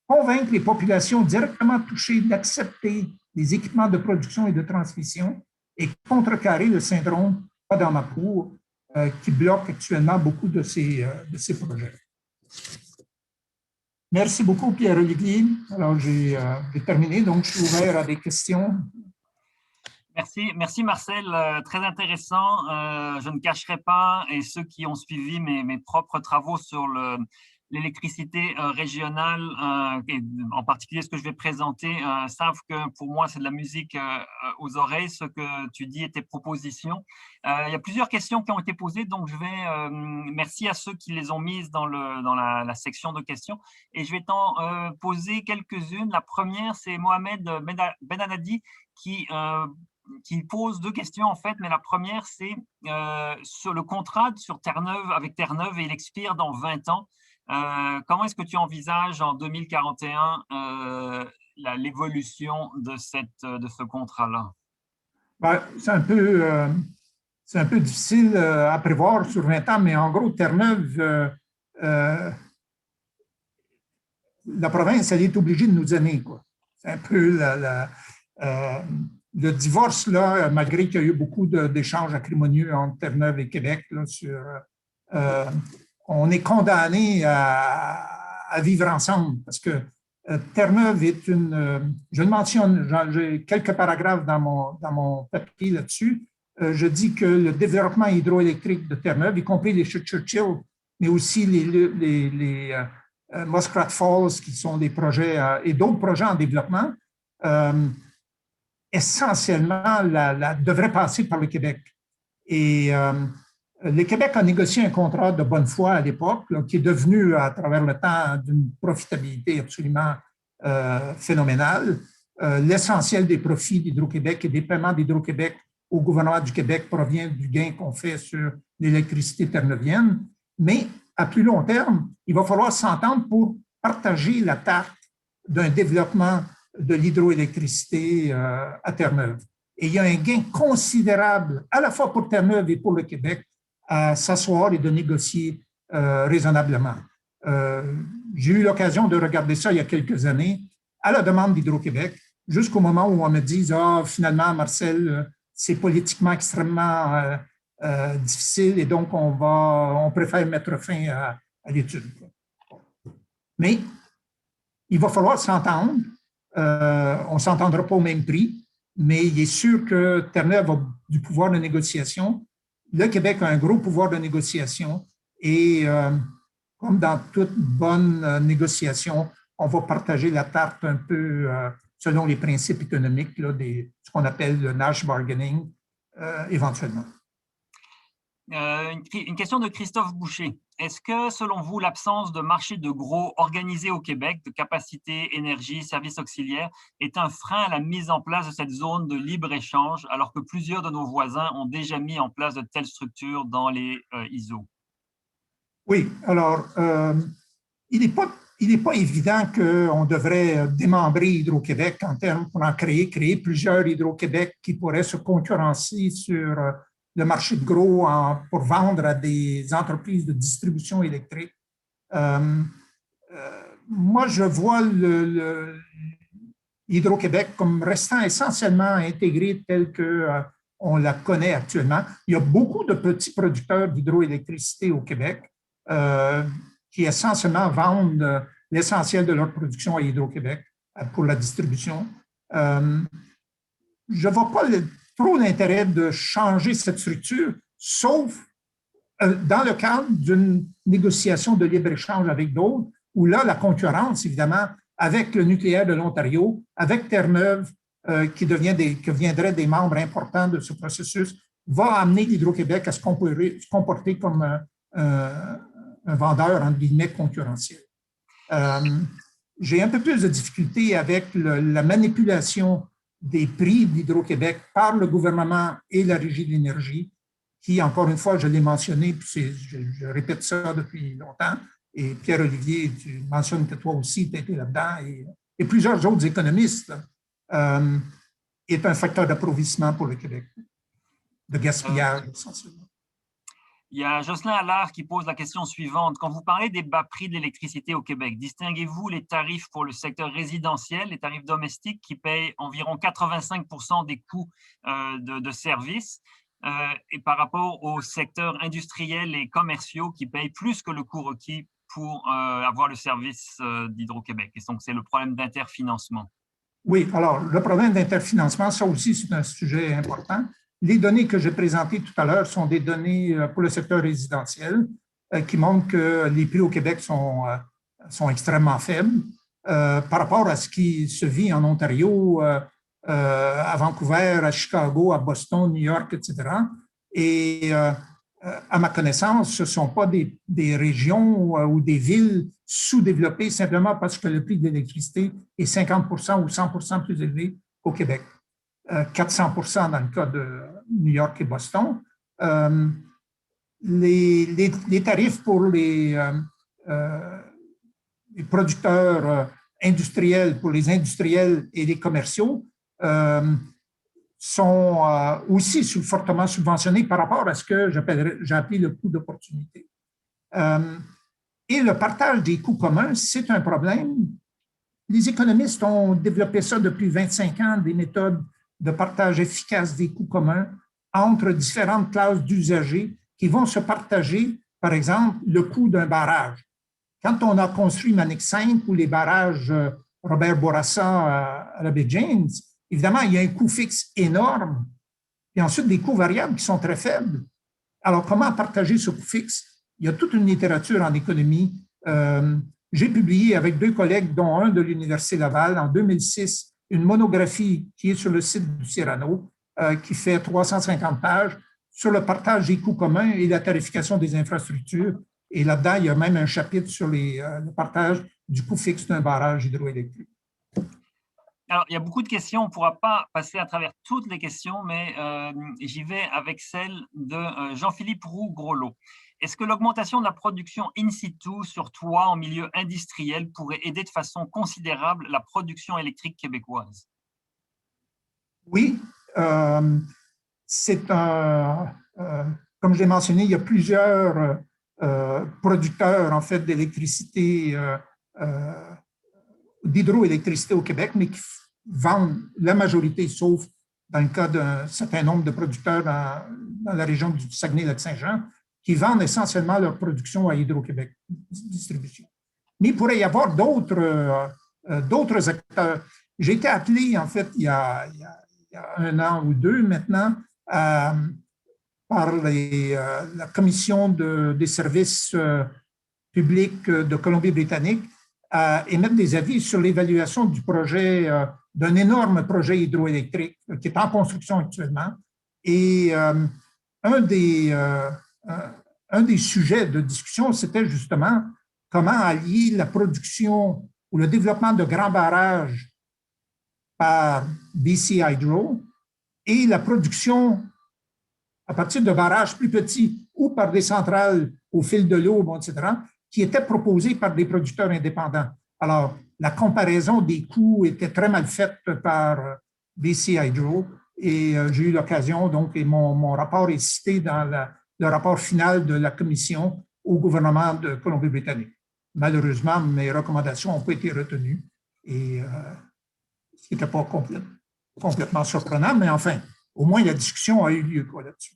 convaincre les populations directement touchées d'accepter les équipements de production et de transmission et contrecarrer le syndrome « pas dans ma cour » qui bloque actuellement beaucoup de ces projets. Merci beaucoup, Pierre-Olivier. Alors, j'ai terminé, donc je suis ouvert à des questions. Merci Marcel, très intéressant. Je ne cacherai pas, et ceux qui ont suivi mes propres travaux sur l'électricité régionale, et en particulier ce que je vais présenter, savent que pour moi, c'est de la musique aux oreilles, ce que tu dis et tes propositions. Il y a plusieurs questions qui ont été posées, donc je vais, merci à ceux qui les ont mises dans la section de questions, et je vais t'en poser quelques-unes. La première, c'est Mohamed Benanadi qui pose deux questions en fait, mais la première, c'est sur le contrat sur Terre-Neuve, avec Terre-Neuve, et il expire dans 20 ans. Comment est-ce que tu envisages en 2041 l'évolution de ce contrat-là? Ben, c'est un peu difficile à prévoir sur 20 ans, mais en gros, Terre-Neuve, la province, elle est obligée de nous aimer, quoi. C'est un peu le divorce, là, malgré qu'il y a eu beaucoup d'échanges acrimonieux entre Terre-Neuve et Québec, là, on est condamné à vivre ensemble parce que Terre-Neuve est je le mentionne, j'ai quelques paragraphes dans mon papier là-dessus. Je dis que le développement hydroélectrique de Terre-Neuve, y compris les Churchill, mais aussi les Muskrat Falls, qui sont des projets et d'autres projets en développement, essentiellement devraient passer par le Québec. Et le Québec a négocié un contrat de bonne foi à l'époque, qui est devenu, à travers le temps, d'une profitabilité absolument phénoménale. L'essentiel des profits d'Hydro-Québec et des paiements d'Hydro-Québec au gouvernement du Québec provient du gain qu'on fait sur l'électricité terre-neuvienne. Mais à plus long terme, il va falloir s'entendre pour partager la tarte d'un développement de l'hydroélectricité à Terre-Neuve. Et il y a un gain considérable, à la fois pour Terre-Neuve et pour le Québec, à s'asseoir et de négocier raisonnablement. J'ai eu l'occasion de regarder ça il y a quelques années, à la demande d'Hydro-Québec, jusqu'au moment où on me dise « Ah, finalement, Marcel, c'est politiquement extrêmement difficile et donc on préfère mettre fin à l'étude. » Mais il va falloir s'entendre. On ne s'entendra pas au même prix, mais il est sûr que Terre-Neuve a du pouvoir de négociation. Le Québec a un gros pouvoir de négociation et comme dans toute bonne négociation, on va partager la tarte un peu selon les principes économiques, là, ce qu'on appelle le Nash bargaining, éventuellement. Une question de Christophe Boucher. Est-ce que, selon vous, l'absence de marché de gros organisé au Québec, de capacité, énergie, services auxiliaires, est un frein à la mise en place de cette zone de libre-échange, alors que plusieurs de nos voisins ont déjà mis en place de telles structures dans les ISO? Oui, alors, il n'est pas évident qu'on devrait démembrer Hydro-Québec en termes pour en créer plusieurs Hydro-Québec qui pourraient se concurrencer sur le marché de gros pour vendre à des entreprises de distribution électrique. Moi, je vois Hydro-Québec comme restant essentiellement intégré tel qu'on la connaît actuellement. Il y a beaucoup de petits producteurs d'hydroélectricité au Québec qui essentiellement vendent l'essentiel de leur production à Hydro-Québec pour la distribution. Je ne vois pas trop l'intérêt de changer cette structure, sauf dans le cadre d'une négociation de libre-échange avec d'autres, où là, la concurrence, évidemment, avec le nucléaire de l'Ontario, avec Terre-Neuve, qui viendraient des membres importants de ce processus, va amener l'Hydro-Québec à se comporter comme un vendeur, entre guillemets, concurrentiel. J'ai un peu plus de difficulté avec la manipulation des prix d'Hydro-Québec par le gouvernement et la Régie de l'énergie, qui, encore une fois, je l'ai mentionné, puis je répète ça depuis longtemps, et Pierre-Olivier, tu mentionnes que toi aussi, tu as été là-dedans, et plusieurs autres économistes, est un facteur d'approvisionnement pour le Québec, de gaspillage, essentiellement. Il y a Jocelyn Allard qui pose la question suivante. Quand vous parlez des bas prix de l'électricité au Québec, distinguez-vous les tarifs pour le secteur résidentiel, les tarifs domestiques qui payent environ 85% des coûts de services et par rapport au secteur industriel et commerciaux qui payent plus que le coût requis pour avoir le service d'Hydro-Québec. Et donc, c'est le problème d'interfinancement. Oui, alors, le problème d'interfinancement, ça aussi, c'est un sujet important. Les données que j'ai présentées tout à l'heure sont des données pour le secteur résidentiel. qui montrent que les prix au Québec sont extrêmement faibles par rapport à ce qui se vit en Ontario, à Vancouver, à Chicago, à Boston, New York, etc. Et à ma connaissance, ce ne sont pas des régions ou des villes sous-développées simplement parce que le prix de l'électricité est 50 ou 100 plus élevé qu'au Québec. 400 dans le cas de New York et Boston. Les tarifs pour les producteurs industriels, pour les industriels et les commerciaux, sont aussi fortement subventionnés par rapport à ce que j'ai appelé le coût d'opportunité. Et le partage des coûts communs, c'est un problème. Les économistes ont développé ça depuis 25 ans, des méthodes de partage efficace des coûts communs entre différentes classes d'usagers qui vont se partager, par exemple, le coût d'un barrage. Quand on a construit Manic 5 ou les barrages Robert Bourassa à la baie James, évidemment, il y a un coût fixe énorme et ensuite des coûts variables qui sont très faibles. Alors, comment partager ce coût fixe? Il y a toute une littérature en économie. J'ai publié avec 2 collègues, dont un de l'Université Laval, en 2006, une monographie qui est sur le site du Cyrano, qui fait 350 pages sur le partage des coûts communs et la tarification des infrastructures. Et là-dedans, il y a même un chapitre sur le partage du coût fixe d'un barrage hydroélectrique. Alors, il y a beaucoup de questions. On ne pourra pas passer à travers toutes les questions, mais j'y vais avec celle de Jean-Philippe Roux-Groslo. Est-ce que l'augmentation de la production in situ sur toit en milieu industriel pourrait aider de façon considérable la production électrique québécoise? Oui, c'est comme je l'ai mentionné, il y a plusieurs producteurs en fait d'électricité, d'hydroélectricité au Québec, mais qui vendent la majorité, sauf dans le cas d'un certain nombre de producteurs dans la région du Saguenay-Lac-Saint-Jean, qui vendent essentiellement leur production à Hydro-Québec Distribution. Mais il pourrait y avoir d'autres acteurs. J'ai été appelé, en fait, il y a 1 an ou 2 maintenant, par la Commission des services publics de Colombie-Britannique à émettre des avis sur l'évaluation du projet, d'un énorme projet hydroélectrique qui est en construction actuellement. Et un des sujets de discussion, c'était justement comment allier la production ou le développement de grands barrages par BC Hydro et la production à partir de barrages plus petits ou par des centrales au fil de l'eau, bon, etc., qui étaient proposées par des producteurs indépendants. Alors, la comparaison des coûts était très mal faite par BC Hydro et j'ai eu l'occasion, donc, et mon rapport est cité dans le rapport final de la commission au gouvernement de Colombie-Britannique. Malheureusement, mes recommandations n'ont pas été retenues et ce n'était pas complètement surprenant, mais enfin, au moins la discussion a eu lieu là-dessus.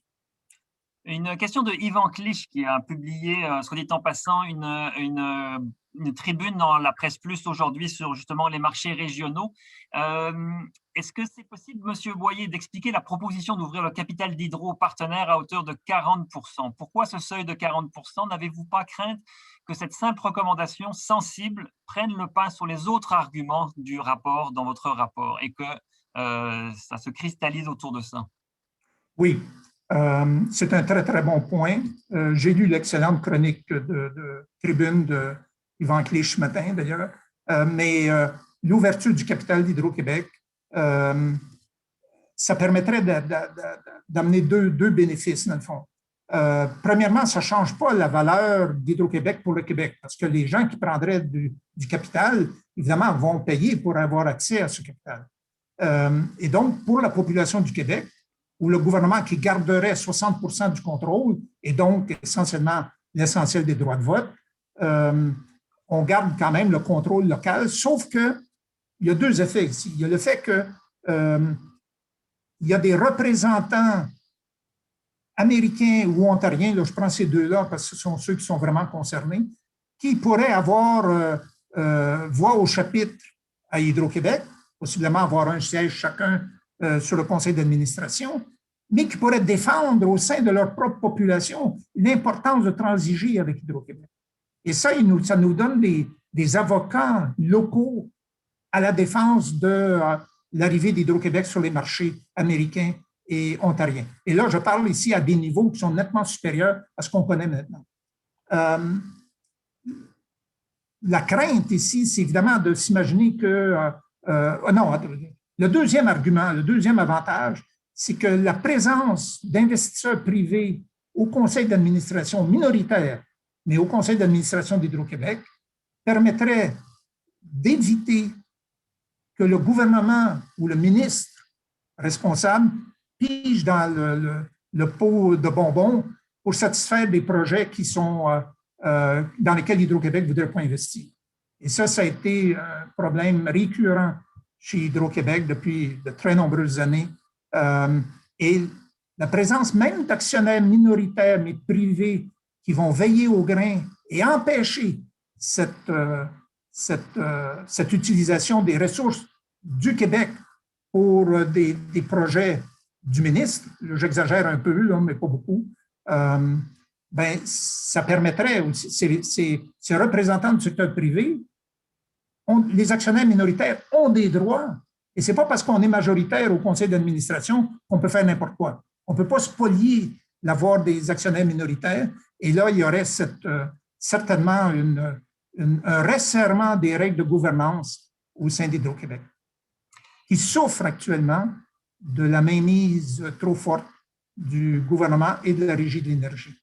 Une question de Yvan Clich qui a publié, soit dit en passant, une tribune dans la Presse Plus aujourd'hui sur justement les marchés régionaux. Est-ce que c'est possible, Monsieur Boyer, d'expliquer la proposition d'ouvrir le capital d'Hydro aux partenaires à hauteur de 40%? Pourquoi ce seuil de 40%? N'avez-vous pas crainte que cette simple recommandation sensible prenne le pas sur les autres arguments du rapport, dans votre rapport, et que ça se cristallise autour de ça? Oui, c'est un très, très bon point. J'ai lu l'excellente chronique de Tribune de Yvan Clich ce matin, d'ailleurs, mais l'ouverture du capital d'Hydro-Québec, ça permettrait d'amener deux bénéfices, dans le fond. Premièrement, ça ne change pas la valeur d'Hydro-Québec pour le Québec, parce que les gens qui prendraient du capital, évidemment, vont payer pour avoir accès à ce capital. Et donc, pour la population du Québec, où le gouvernement qui garderait 60% du contrôle et donc essentiellement l'essentiel des droits de vote, on garde quand même le contrôle local, sauf qu'il y a 2 effets ici. Il y a le fait que il y a des représentants américains ou ontariens, là, je prends ces 2-là parce que ce sont ceux qui sont vraiment concernés, qui pourraient avoir voix au chapitre à Hydro-Québec, possiblement avoir un siège chacun sur le conseil d'administration, mais qui pourraient défendre au sein de leur propre population l'importance de transiger avec Hydro-Québec. Et ça, ça nous donne des avocats locaux à la défense de l'arrivée d'Hydro-Québec sur les marchés américains et ontariens. Et là, je parle ici à des niveaux qui sont nettement supérieurs à ce qu'on connaît maintenant. La crainte ici, c'est évidemment de s'imaginer que... non, le deuxième argument, le deuxième avantage, c'est que la présence d'investisseurs privés au conseil d'administration minoritaire, mais au conseil d'administration d'Hydro-Québec, permettrait d'éviter que le gouvernement ou le ministre responsable pige dans le pot de bonbons pour satisfaire des projets qui sont, dans lesquels Hydro-Québec ne voudrait pas investir. Et ça a été un problème récurrent chez Hydro-Québec depuis de très nombreuses années. Et la présence même d'actionnaires minoritaires, mais privés, qui vont veiller au grain et empêcher cette utilisation des ressources du Québec pour des projets du ministre, j'exagère un peu, là, mais pas beaucoup, ben, ça permettrait, ces représentants du secteur privé, les actionnaires minoritaires ont des droits. Et ce n'est pas parce qu'on est majoritaire au conseil d'administration qu'on peut faire n'importe quoi. On ne peut pas spolier l'avoir des actionnaires minoritaires. Et là, il y aurait certainement un resserrement des règles de gouvernance au sein d'Hydro-Québec, qui souffre actuellement de la mainmise trop forte du gouvernement et de la Régie de l'énergie.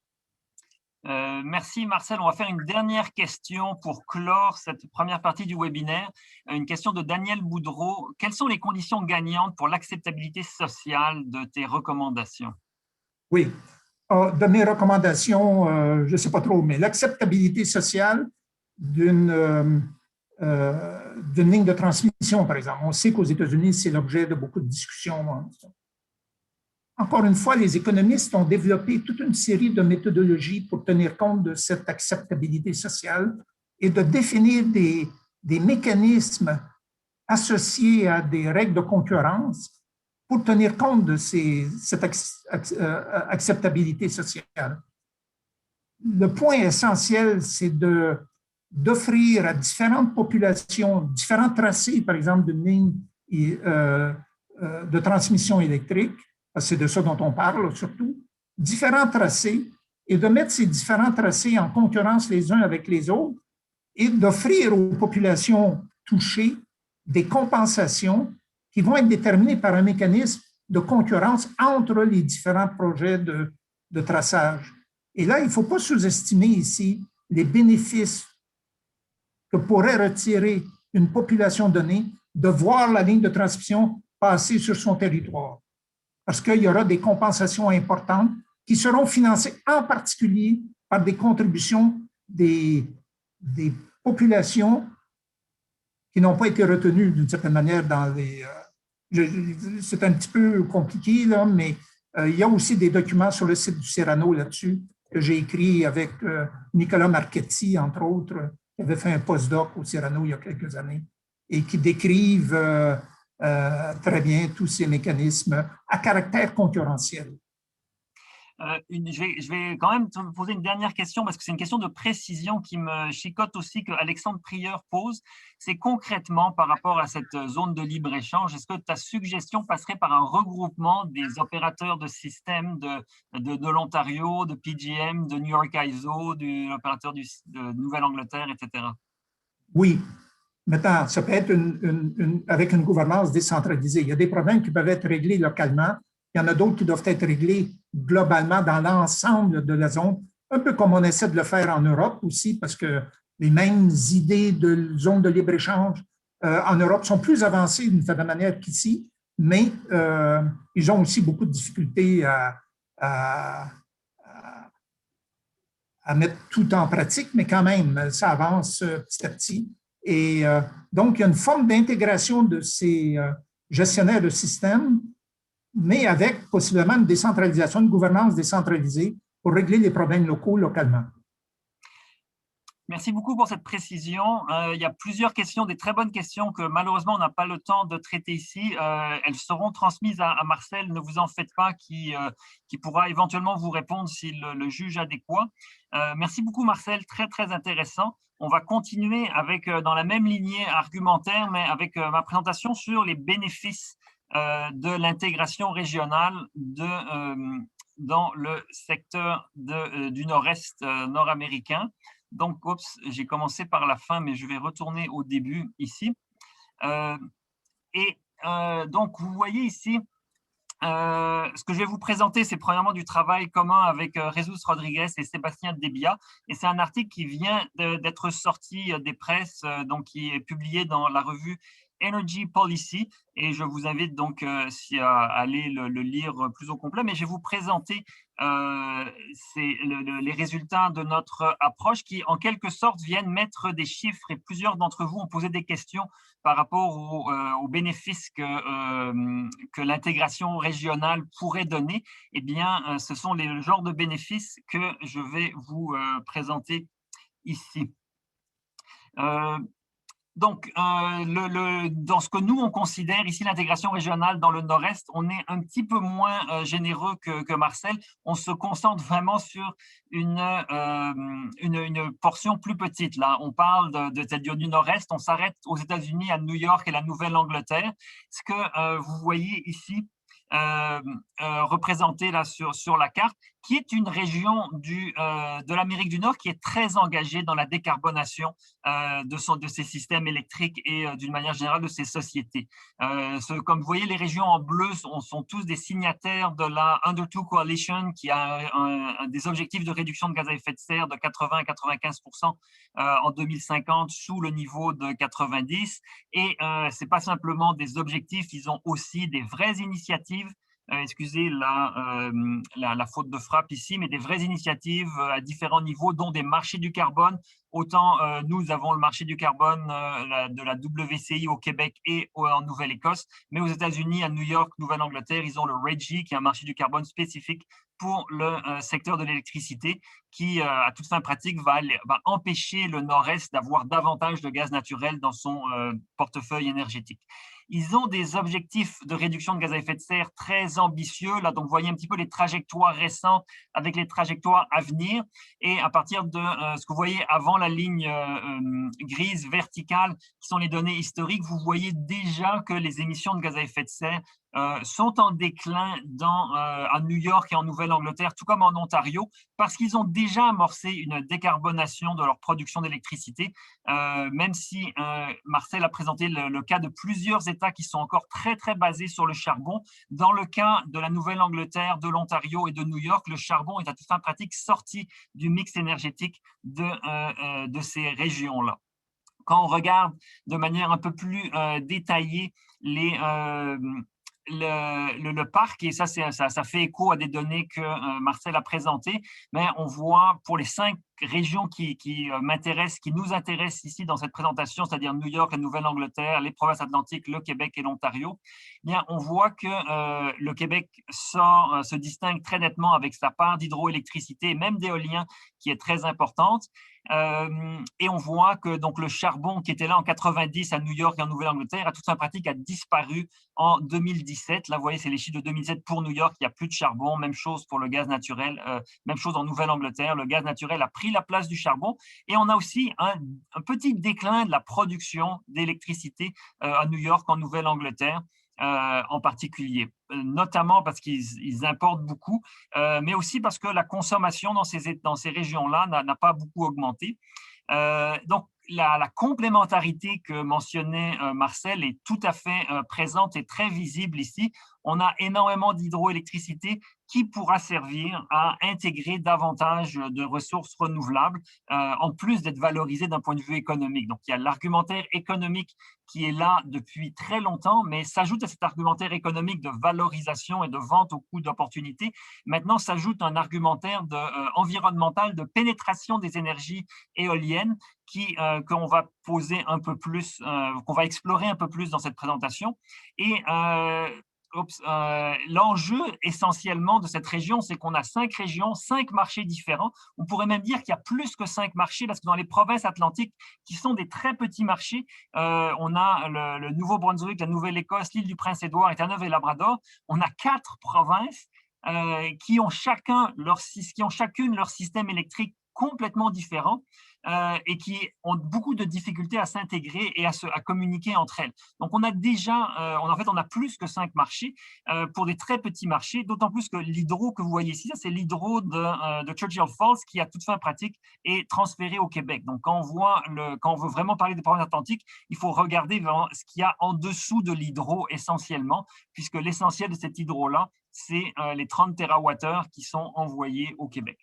Merci Marcel. On va faire une dernière question pour clore cette première partie du webinaire. Une question de Daniel Boudreau. Quelles sont les conditions gagnantes pour l'acceptabilité sociale de tes recommandations? Oui, de mes recommandations, je ne sais pas trop, mais l'acceptabilité sociale d'une ligne de transmission, par exemple. On sait qu'aux États-Unis, c'est l'objet de beaucoup de discussions. Encore une fois, les économistes ont développé toute une série de méthodologies pour tenir compte de cette acceptabilité sociale et de définir des mécanismes associés à des règles de concurrence pour tenir compte de cette acceptabilité sociale. Le point essentiel, c'est d'offrir à différentes populations, différents tracés, par exemple, d'une ligne de transmission électrique, c'est de ça dont on parle surtout, différents tracés, et de mettre ces différents tracés en concurrence les uns avec les autres et d'offrir aux populations touchées des compensations qui vont être déterminées par un mécanisme de concurrence entre les différents projets de traçage. Et là, il ne faut pas sous-estimer ici les bénéfices que pourrait retirer une population donnée de voir la ligne de transmission passer sur son territoire. Parce qu'il y aura des compensations importantes qui seront financées en particulier par des contributions des populations qui n'ont pas été retenues d'une certaine manière dans les... c'est un petit peu compliqué, là, mais il y a aussi des documents sur le site du Cyrano là-dessus que j'ai écrit avec Nicolas Marchetti, entre autres, qui avait fait un postdoc au Cyrano il y a quelques années et qui décrivent très bien tous ces mécanismes à caractère concurrentiel. Je vais quand même te poser une dernière question parce que c'est une question de précision qui me chicote aussi, que Alexandre Prieur pose. C'est concrètement par rapport à cette zone de libre-échange, est-ce que ta suggestion passerait par un regroupement des opérateurs de systèmes de l'Ontario, de PJM, de New York ISO, de l'opérateur de Nouvelle-Angleterre, etc.? Oui. Maintenant, ça peut être avec une gouvernance décentralisée. Il y a des problèmes qui peuvent être réglés localement. Il y en a d'autres qui doivent être réglés globalement dans l'ensemble de la zone, un peu comme on essaie de le faire en Europe aussi, parce que les mêmes idées de zone de libre-échange en Europe sont plus avancées d'une certaine manière qu'ici, mais ils ont aussi beaucoup de difficultés à mettre tout en pratique, mais quand même, ça avance petit à petit. Et donc, il y a une forme d'intégration de ces gestionnaires de système, mais avec possiblement une décentralisation, une gouvernance décentralisée pour régler les problèmes locaux localement. Merci beaucoup pour cette précision. Il y a plusieurs questions, des très bonnes questions que malheureusement on n'a pas le temps de traiter ici. Elles seront transmises à Marcel, ne vous en faites pas, qui pourra éventuellement vous répondre s'il le juge adéquat. Merci beaucoup Marcel, très très intéressant. On va continuer avec, dans la même lignée argumentaire, mais avec ma présentation sur les bénéfices de l'intégration régionale dans le secteur du nord-est nord-américain. Donc, oups, j'ai commencé par la fin, mais je vais retourner au début ici. Donc, vous voyez ici, ce que je vais vous présenter, c'est premièrement du travail commun avec Jesus Rodriguez et Sébastien Debia. Et c'est un article qui vient d'être sorti des presses, donc qui est publié dans la revue Energy Policy. Et je vous invite donc à aller le lire plus au complet. Mais je vais vous présenter les résultats de notre approche qui, en quelque sorte, viennent mettre des chiffres. Et plusieurs d'entre vous ont posé des questions par rapport aux bénéfices que l'intégration régionale pourrait donner. Eh bien, ce sont le genre de bénéfices que je vais vous présenter ici. Donc, dans ce que nous, on considère ici l'intégration régionale dans le Nord-Est, on est un petit peu moins généreux que Marcel. On se concentre vraiment sur une portion plus petite. Là, on parle du Nord-Est, on s'arrête aux États-Unis, à New York et la Nouvelle-Angleterre. Ce que vous voyez ici, représentée là sur la carte, qui est une région de l'Amérique du Nord qui est très engagée dans la décarbonation de ses systèmes électriques et d'une manière générale de ses sociétés. Comme vous voyez, les régions en bleu sont tous des signataires de la Under Two Coalition qui a des objectifs de réduction de gaz à effet de serre de 80 à 95% en 2050 sous le niveau de 90. Et ce n'est pas simplement des objectifs, ils ont aussi des vraies initiatives. Excusez la faute de frappe ici, mais des vraies initiatives à différents niveaux, dont des marchés du carbone. Autant nous avons le marché du carbone de la WCI au Québec et en Nouvelle-Écosse, mais aux États-Unis, à New York, Nouvelle-Angleterre, ils ont le RGGI, qui est un marché du carbone spécifique pour le secteur de l'électricité, qui, à toute fin pratique, va empêcher le Nord-Est d'avoir davantage de gaz naturel dans son portefeuille énergétique. Ils ont des objectifs de réduction de gaz à effet de serre très ambitieux. Là, donc, vous voyez un petit peu les trajectoires récentes avec les trajectoires à venir. Et à partir de ce que vous voyez avant la ligne grise verticale, qui sont les données historiques, vous voyez déjà que les émissions de gaz à effet de serre sont en déclin à New York et en Nouvelle-Angleterre, tout comme en Ontario, parce qu'ils ont déjà amorcé une décarbonation de leur production d'électricité, même si Marcel a présenté le cas de plusieurs États qui sont encore très, très basés sur le charbon. Dans le cas de la Nouvelle-Angleterre, de l'Ontario et de New York, le charbon est à toute fin pratique sorti du mix énergétique de ces régions-là. Quand on regarde de manière un peu plus détaillée le parc, et ça fait écho à des données que Marcel a présentées, mais on voit pour les 5 régions qui nous intéressent ici dans cette présentation, c'est-à-dire New York, la Nouvelle-Angleterre, les provinces-atlantiques, le Québec et l'Ontario, eh bien, on voit que le Québec se distingue très nettement avec sa part d'hydroélectricité, même d'éolien, qui est très importante. Et on voit que donc, le charbon qui était là en 90 à New York et en Nouvelle-Angleterre, à toute fin pratique, a disparu en 2017. Là, vous voyez, c'est les chiffres de 2017 pour New York, il n'y a plus de charbon. Même chose pour le gaz naturel, même chose en Nouvelle-Angleterre. Le gaz naturel a pris la place du charbon. Et on a aussi un petit déclin de la production d'électricité à New York, en Nouvelle-Angleterre. En particulier, notamment parce qu'ils importent beaucoup, mais aussi parce que la consommation dans ces régions-là n'a pas beaucoup augmenté. Donc, la complémentarité que mentionnait Marcel est tout à fait présente et très visible ici. On a énormément d'hydroélectricité qui pourra servir à intégrer davantage de ressources renouvelables, en plus d'être valorisée d'un point de vue économique. Donc, il y a l'argumentaire économique qui est là depuis très longtemps, mais s'ajoute à cet argumentaire économique de valorisation et de vente au coût d'opportunité. Maintenant, s'ajoute un argumentaire environnemental de pénétration des énergies éoliennes qu'on va poser un peu plus, qu'on va explorer un peu plus dans cette présentation. Et l'enjeu essentiellement de cette région, c'est qu'on a 5 régions, 5 marchés différents. On pourrait même dire qu'il y a plus que 5 marchés parce que dans les provinces atlantiques, qui sont des très petits marchés, on a le Nouveau-Brunswick, la Nouvelle-Écosse, l'île du Prince-Édouard et Terre-Neuve et Labrador. On a 4 provinces qui ont chacune leur système électrique complètement différent et qui ont beaucoup de difficultés à s'intégrer et à communiquer entre elles. Donc, on a déjà, on a plus que 5 marchés pour des très petits marchés, d'autant plus que l'hydro que vous voyez ici, c'est l'hydro de Churchill Falls qui, à toute fin pratique, est transféré au Québec. Donc, quand on veut vraiment parler des provinces atlantiques, il faut regarder vraiment ce qu'il y a en dessous de l'hydro essentiellement, puisque l'essentiel de cet hydro-là, c'est les 30 TWh qui sont envoyés au Québec.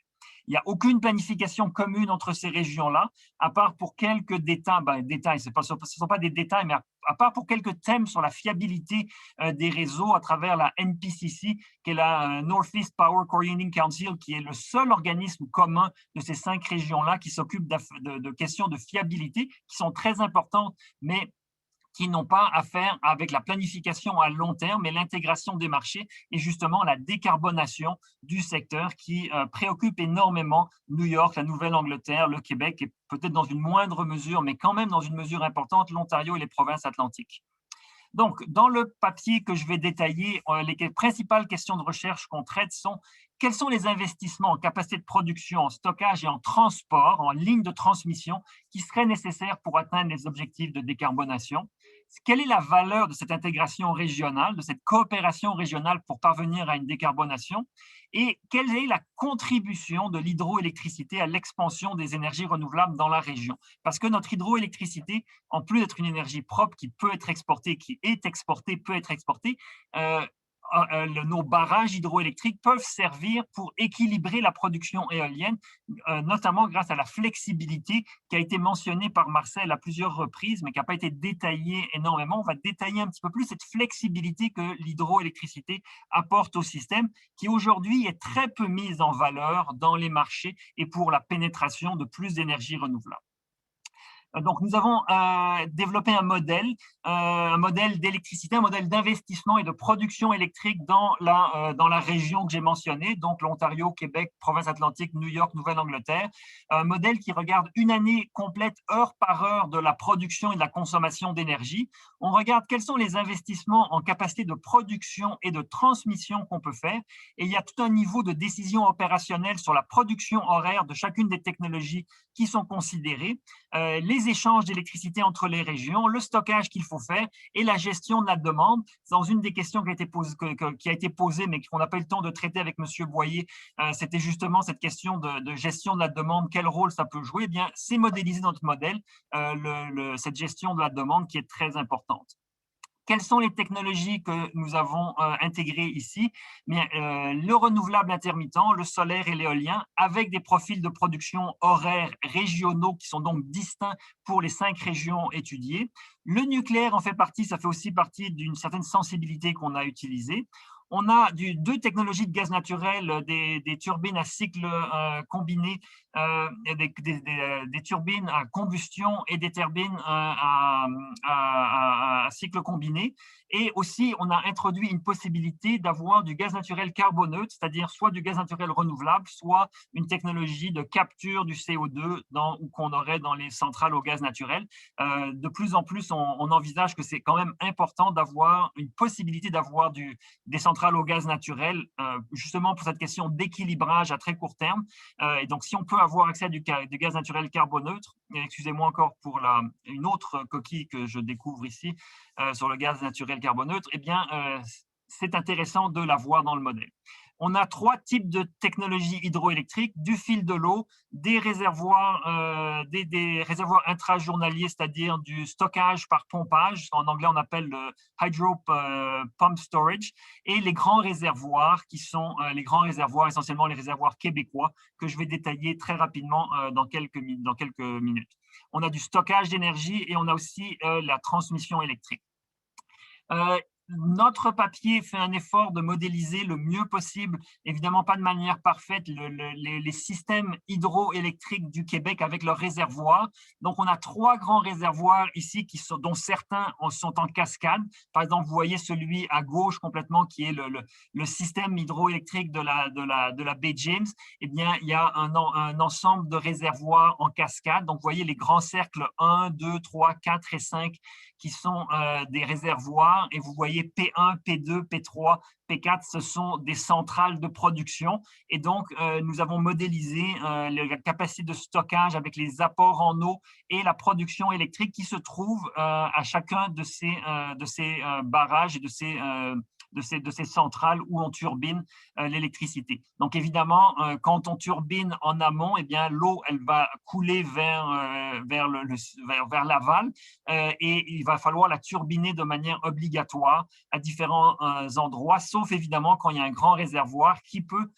Il n'y a aucune planification commune entre ces régions-là, à part pour quelques détails, ce ne sont pas des détails, mais à part pour quelques thèmes sur la fiabilité des réseaux à travers la NPCC, qui est la Northeast Power Coordinating Council, qui est le seul organisme commun de ces 5 régions-là qui s'occupe de questions de fiabilité qui sont très importantes, mais qui n'ont pas à faire avec la planification à long terme, mais l'intégration des marchés et justement la décarbonation du secteur qui préoccupe énormément New York, la Nouvelle-Angleterre, le Québec et peut-être dans une moindre mesure, mais quand même dans une mesure importante, l'Ontario et les provinces atlantiques. Donc, dans le papier que je vais détailler, les principales questions de recherche qu'on traite sont quels sont les investissements en capacité de production, en stockage et en transport, en ligne de transmission qui seraient nécessaires pour atteindre les objectifs de décarbonation? Quelle est la valeur de cette intégration régionale, de cette coopération régionale pour parvenir à une décarbonation? Et quelle est la contribution de l'hydroélectricité à l'expansion des énergies renouvelables dans la région? Parce que notre hydroélectricité, en plus d'être une énergie propre qui peut être exportée, qui est exportée, peut être exportée, nos barrages hydroélectriques peuvent servir pour équilibrer la production éolienne, notamment grâce à la flexibilité qui a été mentionnée par Marcel à plusieurs reprises, mais qui n'a pas été détaillée énormément. On va détailler un petit peu plus cette flexibilité que l'hydroélectricité apporte au système, qui aujourd'hui est très peu mise en valeur dans les marchés et pour la pénétration de plus d'énergie renouvelable. Donc, nous avons développé un modèle d'électricité, un modèle d'investissement et de production électrique dans la région que j'ai mentionnée, donc l'Ontario, Québec, Province-Atlantique, New York, Nouvelle-Angleterre. Un modèle qui regarde une année complète, heure par heure, de la production et de la consommation d'énergie. On regarde quels sont les investissements en capacité de production et de transmission qu'on peut faire. Et il y a tout un niveau de décision opérationnelle sur la production horaire de chacune des technologies qui sont considérées. Les échanges d'électricité entre les régions, le stockage qu'il faut faire et la gestion de la demande. Dans une des questions qui a été posée, mais qu'on n'a pas eu le temps de traiter avec M. Boyer, c'était justement cette question de gestion de la demande, quel rôle ça peut jouer. Eh bien, c'est modélisé dans notre modèle, cette gestion de la demande qui est très importante. Quelles sont les technologies que nous avons intégrées ici? Bien, le renouvelable intermittent, le solaire et l'éolien, avec des profils de production horaires régionaux qui sont donc distincts pour les 5 régions étudiées. Le nucléaire en fait partie, ça fait aussi partie d'une certaine sensibilité qu'on a utilisée. On a 2 technologies de gaz naturel, des turbines à cycle combiné, des turbines à combustion et des turbines à cycle combiné. Et aussi, on a introduit une possibilité d'avoir du gaz naturel carboneutre, c'est-à-dire soit du gaz naturel renouvelable, soit une technologie de capture du CO2 qu'on aurait dans les centrales au gaz naturel. De plus en plus, on envisage que c'est quand même important d'avoir une possibilité d'avoir des centrales au gaz naturel, justement pour cette question d'équilibrage à très court terme. Et donc, si on peut avoir accès à du gaz naturel carboneutre, excusez-moi encore pour une autre coquille que je découvre ici sur le gaz naturel carboneutre, eh bien, c'est intéressant de l'avoir dans le modèle. On a 3 types de technologies hydroélectriques, du fil de l'eau, des réservoirs intrajournaliers, c'est-à-dire du stockage par pompage, en anglais on appelle le hydro pump storage, et les grands réservoirs qui sont les grands réservoirs, essentiellement les réservoirs québécois, que je vais détailler très rapidement dans quelques minutes. On a du stockage d'énergie et on a aussi la transmission électrique. notre papier fait un effort de modéliser le mieux possible, évidemment pas de manière parfaite, les systèmes hydroélectriques du Québec avec leurs réservoirs. Donc, on a 3 grands réservoirs ici dont certains sont en cascade. Par exemple, vous voyez celui à gauche complètement qui est le système hydroélectrique de la baie James. Eh bien, il y a un ensemble de réservoirs en cascade. Donc, vous voyez les grands cercles 1, 2, 3, 4 et 5 qui sont des réservoirs, et vous voyez P1, P2, P3, P4, ce sont des centrales de production. Et donc, nous avons modélisé la capacité de stockage avec les apports en eau et la production électrique qui se trouvent à chacun de ces barrages et de ces centrales où on turbine l'électricité. Donc, évidemment, quand on turbine en amont, eh bien, l'eau, elle va couler vers l'aval et il va falloir la turbiner de manière obligatoire à différents endroits, sauf évidemment quand il y a un grand réservoir qui peut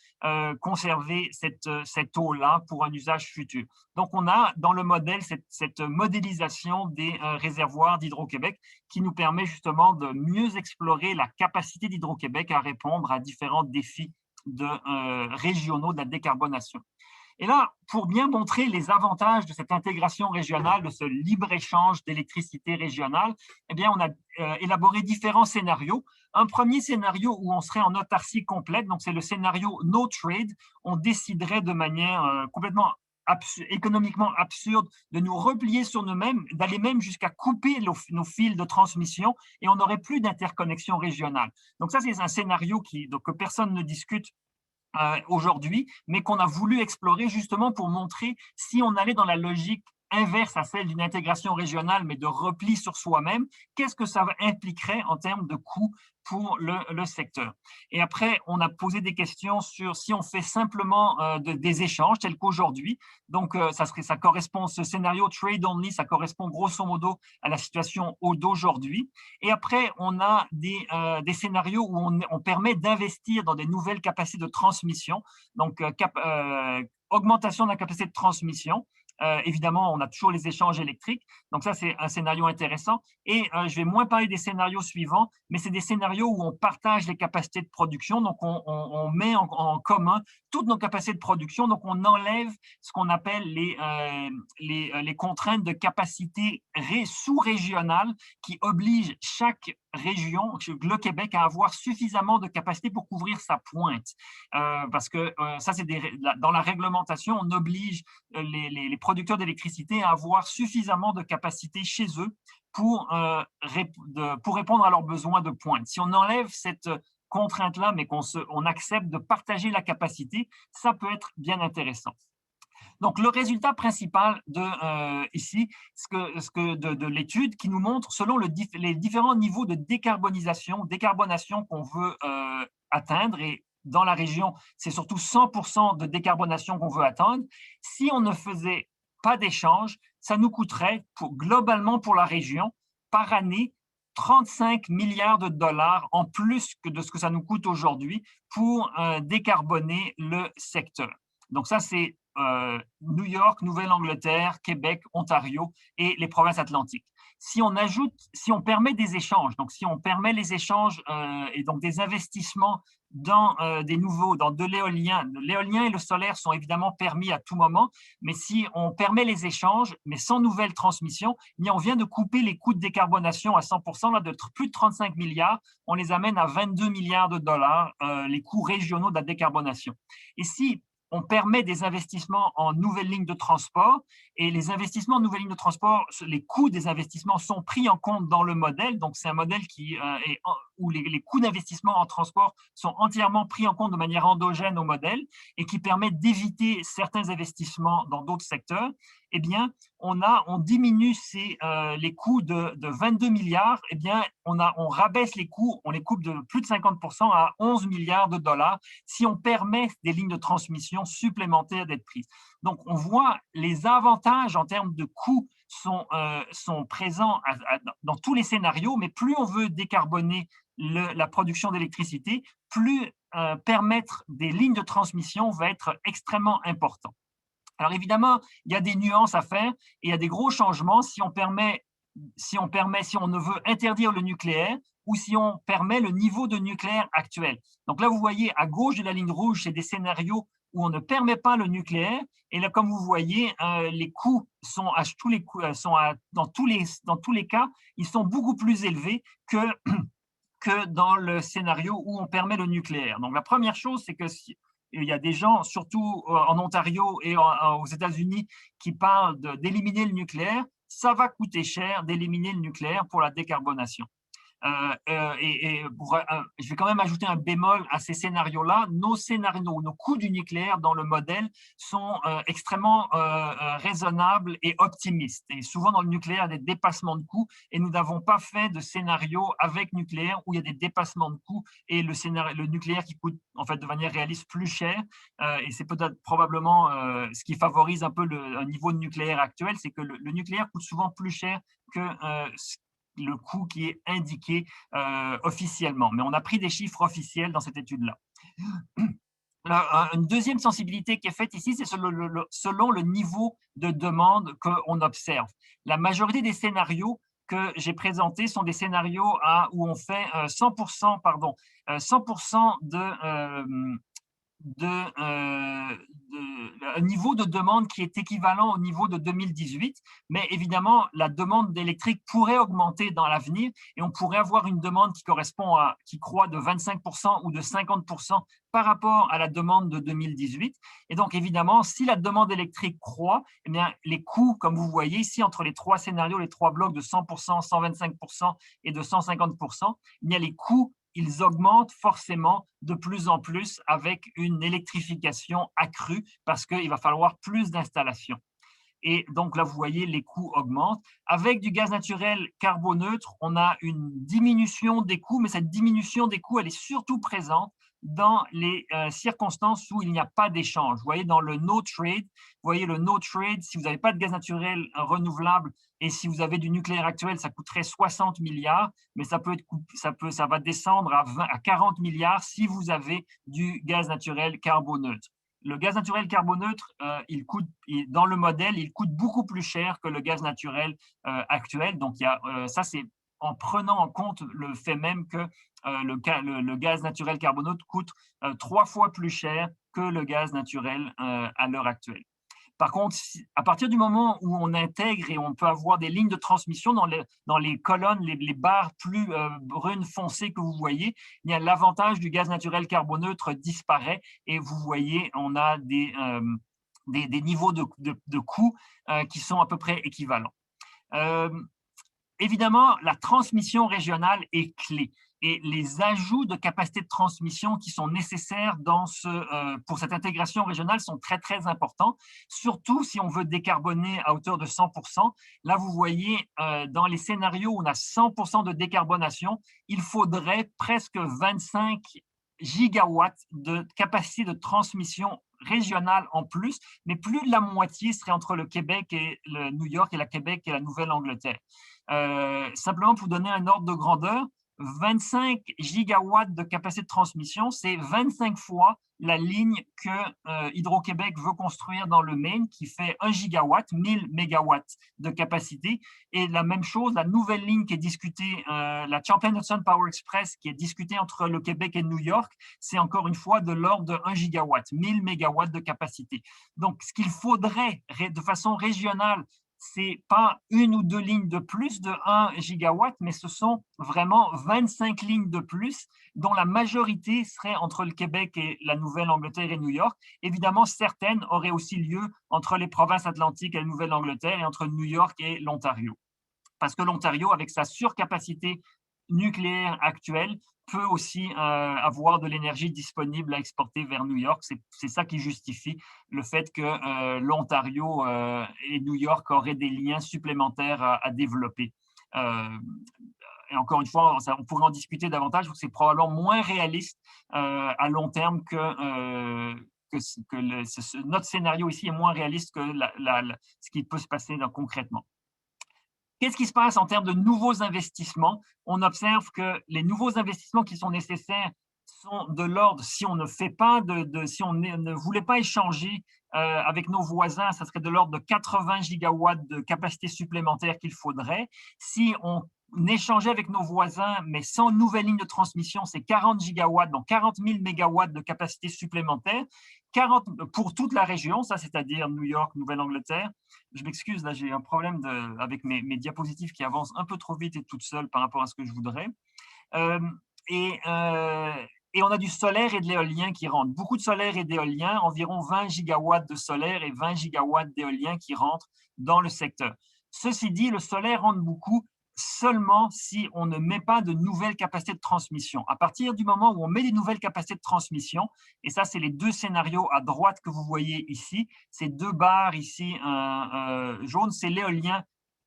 conserver cette eau-là pour un usage futur. Donc, on a dans le modèle cette modélisation des réservoirs d'Hydro-Québec qui nous permet justement de mieux explorer la capacité d'Hydro-Québec à répondre à différents défis régionaux de la décarbonation. Et là, pour bien montrer les avantages de cette intégration régionale, de ce libre-échange d'électricité régionale, eh bien, on a élaboré différents scénarios. Un premier scénario où on serait en autarcie complète, donc c'est le scénario no trade. On déciderait de manière complètement économiquement absurde de nous replier sur nous-mêmes, d'aller même jusqu'à couper nos fils de transmission et on n'aurait plus d'interconnexion régionale. Donc ça, c'est un scénario que personne ne discute aujourd'hui, mais qu'on a voulu explorer justement pour montrer si on allait dans la logique inverse à celle d'une intégration régionale, mais de repli sur soi-même, qu'est-ce que ça impliquerait en termes de coûts pour le secteur. Et après, on a posé des questions sur si on fait simplement des échanges tels qu'aujourd'hui. Donc, ça correspond, ce scénario trade only, ça correspond grosso modo à la situation d'aujourd'hui. Et après, on a des scénarios où on permet d'investir dans des nouvelles capacités de transmission, donc augmentation de la capacité de transmission. Évidemment, on a toujours les échanges électriques. Donc ça, c'est un scénario intéressant. Et je vais moins parler des scénarios suivants, mais c'est des scénarios où on partage les capacités de production. Donc, on met en commun toutes nos capacités de production. Donc, on enlève ce qu'on appelle les contraintes de capacité sous-régionale qui obligent chaque région, le Québec, à avoir suffisamment de capacité pour couvrir sa pointe. Parce que ça, c'est dans la réglementation, on oblige les producteurs d'électricité à avoir suffisamment de capacité chez eux pour répondre à leurs besoins de pointe. Si on enlève cette contrainte-là, mais qu'on accepte de partager la capacité, ça peut être bien intéressant. Donc, le résultat principal ici, de l'étude qui nous montre, selon les différents niveaux de décarbonation qu'on veut atteindre, et dans la région, c'est surtout 100% de décarbonation qu'on veut atteindre, si on ne faisait pas d'échange, ça nous coûterait globalement pour la région, par année, 35 milliards de dollars en plus que de ce que ça nous coûte aujourd'hui pour décarboner le secteur. Donc ça, c'est New York, Nouvelle-Angleterre, Québec, Ontario et les provinces atlantiques. Si on permet des échanges, donc si on permet les échanges et donc des investissements dans dans de l'éolien et le solaire sont évidemment permis à tout moment, mais si on permet les échanges, mais sans nouvelle transmission, eh bien on vient de couper les coûts de décarbonation à 100%, là, de plus de 35 milliards, on les amène à 22 milliards de dollars, les coûts régionaux de la décarbonation. Et si on permet des investissements en nouvelles lignes de transport et les investissements en nouvelles lignes de transport, les coûts des investissements sont pris en compte dans le modèle. Donc, c'est un modèle où les coûts d'investissement en transport sont entièrement pris en compte de manière endogène au modèle et qui permet d'éviter certains investissements dans d'autres secteurs. Eh bien, on diminue les coûts de 22 milliards, eh bien, on rabaisse les coûts, on les coupe de plus de 50% à 11 milliards de dollars si on permet des lignes de transmission supplémentaires d'être prises. Donc, on voit les avantages en termes de coûts sont présents dans tous les scénarios, mais plus on veut décarboner la production d'électricité, plus permettre des lignes de transmission va être extrêmement important. Alors évidemment, il y a des nuances à faire et il y a des gros changements. Si on permet si on ne veut interdire le nucléaire ou si on permet le niveau de nucléaire actuel. Donc là, vous voyez, à gauche de la ligne rouge, c'est des scénarios où on ne permet pas le nucléaire. Et là, comme vous voyez, les coûts sont dans tous les cas, ils sont beaucoup plus élevés que dans le scénario où on permet le nucléaire. Donc la première chose, c'est que il y a des gens, surtout en Ontario et aux États-Unis, qui parlent d'éliminer le nucléaire. Ça va coûter cher d'éliminer le nucléaire pour la décarbonation. Je vais quand même ajouter un bémol à ces scénarios-là. Nos coûts du nucléaire dans le modèle sont extrêmement raisonnables et optimistes. Et souvent, dans le nucléaire, il y a des dépassements de coûts et nous n'avons pas fait de scénario avec nucléaire où il y a des dépassements de coûts et le nucléaire qui coûte en fait de manière réaliste plus cher. Et c'est peut-être probablement ce qui favorise un peu un niveau de nucléaire actuel, c'est que le nucléaire coûte souvent plus cher que le coût qui est indiqué officiellement. Mais on a pris des chiffres officiels dans cette étude-là. Une deuxième sensibilité qui est faite ici, c'est selon le niveau de demande qu'on observe. La majorité des scénarios que j'ai présentés sont des scénarios où on fait 100% un niveau de demande qui est équivalent au niveau de 2018, mais évidemment, la demande d'électrique pourrait augmenter dans l'avenir et on pourrait avoir une demande qui croît de 25% ou de 50% par rapport à la demande de 2018. Et donc, évidemment, si la demande électrique croît, eh bien, les coûts, comme vous voyez ici, entre les trois scénarios, les trois blocs de 100%, 125% et de 150%, eh bien, les coûts ils augmentent forcément de plus en plus avec une électrification accrue parce qu'il va falloir plus d'installations. Et donc là, vous voyez, les coûts augmentent. Avec du gaz naturel carboneutre, on a une diminution des coûts, mais cette diminution des coûts, elle est surtout présente dans les circonstances où il n'y a pas d'échange. Vous voyez, dans le no trade, vous voyez le no trade, si vous n'avez pas de gaz naturel renouvelable et si vous avez du nucléaire actuel, ça coûterait 60 milliards, mais ça va descendre à 40 milliards si vous avez du gaz naturel carboneutre. Le gaz naturel carboneutre, dans le modèle, il coûte beaucoup plus cher que le gaz naturel actuel. Donc, ça, c'est en prenant en compte le fait même que le gaz naturel carboneutre coûte 3 fois plus cher que le gaz naturel à l'heure actuelle. Par contre, à partir du moment où on intègre et on peut avoir des lignes de transmission dans les colonnes, les barres plus brunes foncées que vous voyez, l'avantage du gaz naturel carboneutre disparaît et vous voyez, on a des niveaux de coûts qui sont à peu près équivalents. Évidemment, la transmission régionale est clé et les ajouts de capacité de transmission qui sont nécessaires pour cette intégration régionale sont très, très importants, surtout si on veut décarboner à hauteur de 100%. Là, vous voyez, dans les scénarios où on a 100% de décarbonation, il faudrait presque 25 gigawatts de capacité de transmission régionale en plus, mais plus de la moitié serait entre le Québec et le New York et la Québec et la Nouvelle-Angleterre. Simplement pour donner un ordre de grandeur, 25 gigawatts de capacité de transmission, c'est 25 fois la ligne que Hydro-Québec veut construire dans le Maine, qui fait 1 gigawatt, 1000 mégawatts de capacité. Et la même chose, la nouvelle ligne qui est discutée, la Champlain-Hudson Power Express, qui est discutée entre le Québec et New York, c'est encore une fois de l'ordre de 1 gigawatt, 1000 mégawatts de capacité. Donc, ce qu'il faudrait de façon régionale, c'est pas une ou deux lignes de plus de 1 gigawatt, mais ce sont vraiment 25 lignes de plus, dont la majorité serait entre le Québec et la Nouvelle-Angleterre et New York. Évidemment, certaines auraient aussi lieu entre les provinces atlantiques et la Nouvelle-Angleterre et entre New York et l'Ontario. Parce que l'Ontario, avec sa surcapacité nucléaire actuelle, peut aussi avoir de l'énergie disponible à exporter vers New York. C'est ça qui justifie le fait que l'Ontario et New York auraient des liens supplémentaires à développer. Et encore une fois, on pourrait en discuter davantage, c'est probablement moins réaliste à long terme notre scénario ici est moins réaliste que ce qui peut se passer concrètement. Qu'est-ce qui se passe en termes de nouveaux investissements? On observe que les nouveaux investissements qui sont nécessaires sont de l'ordre, si on ne fait pas si on ne voulait pas échanger avec nos voisins, ça serait de l'ordre de 80 gigawatts de capacité supplémentaire qu'il faudrait. Si on échangeait avec nos voisins, mais sans nouvelle ligne de transmission, c'est 40 gigawatts, donc 40 000 mégawatts de capacité supplémentaire, 40 pour toute la région, ça c'est-à-dire New York, Nouvelle-Angleterre. Je m'excuse, là j'ai un problème avec mes diapositives qui avancent un peu trop vite et toutes seules par rapport à ce que je voudrais. Euh, et, euh, et on a du solaire et de l'éolien qui rentrent. Beaucoup de solaire et d'éolien, environ 20 gigawatts de solaire et 20 gigawatts d'éolien qui rentrent dans le secteur. Ceci dit, le solaire rentre beaucoup seulement si on ne met pas de nouvelles capacités de transmission. À partir du moment où on met des nouvelles capacités de transmission, et ça, c'est les deux scénarios à droite que vous voyez ici, ces deux barres ici jaunes, c'est l'éolien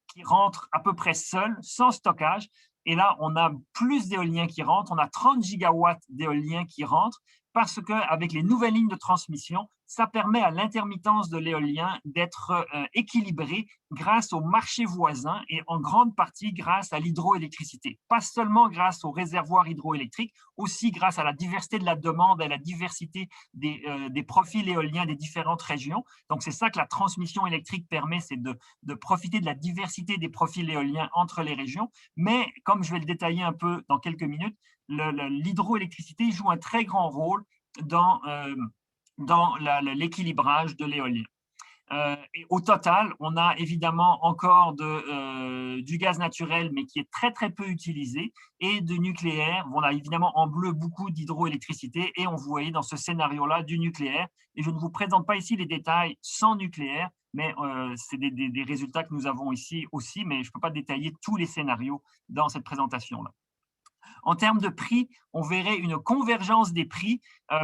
qui rentre à peu près seul, sans stockage. Et là, on a plus d'éoliens qui rentrent, on a 30 gigawatts d'éoliens qui rentrent, parce qu'avec les nouvelles lignes de transmission, ça permet à l'intermittence de l'éolien d'être équilibrée grâce au marché voisin et en grande partie grâce à l'hydroélectricité. Pas seulement grâce aux réservoirs hydroélectriques, aussi grâce à la diversité de la demande et à la diversité des profils éoliens des différentes régions. Donc, c'est ça que la transmission électrique permet, c'est de profiter de la diversité des profils éoliens entre les régions. Mais, comme je vais le détailler un peu dans quelques minutes, l'hydroélectricité joue un très grand rôle dans l'équilibrage de l'éolien. Et au total, on a évidemment encore du gaz naturel, mais qui est très, très peu utilisé, et de nucléaire. On a évidemment en bleu beaucoup d'hydroélectricité, et on voit dans ce scénario-là du nucléaire. Et je ne vous présente pas ici les détails sans nucléaire, mais c'est des résultats que nous avons ici aussi, mais je ne peux pas détailler tous les scénarios dans cette présentation-là. En termes de prix, on verrait une convergence des prix.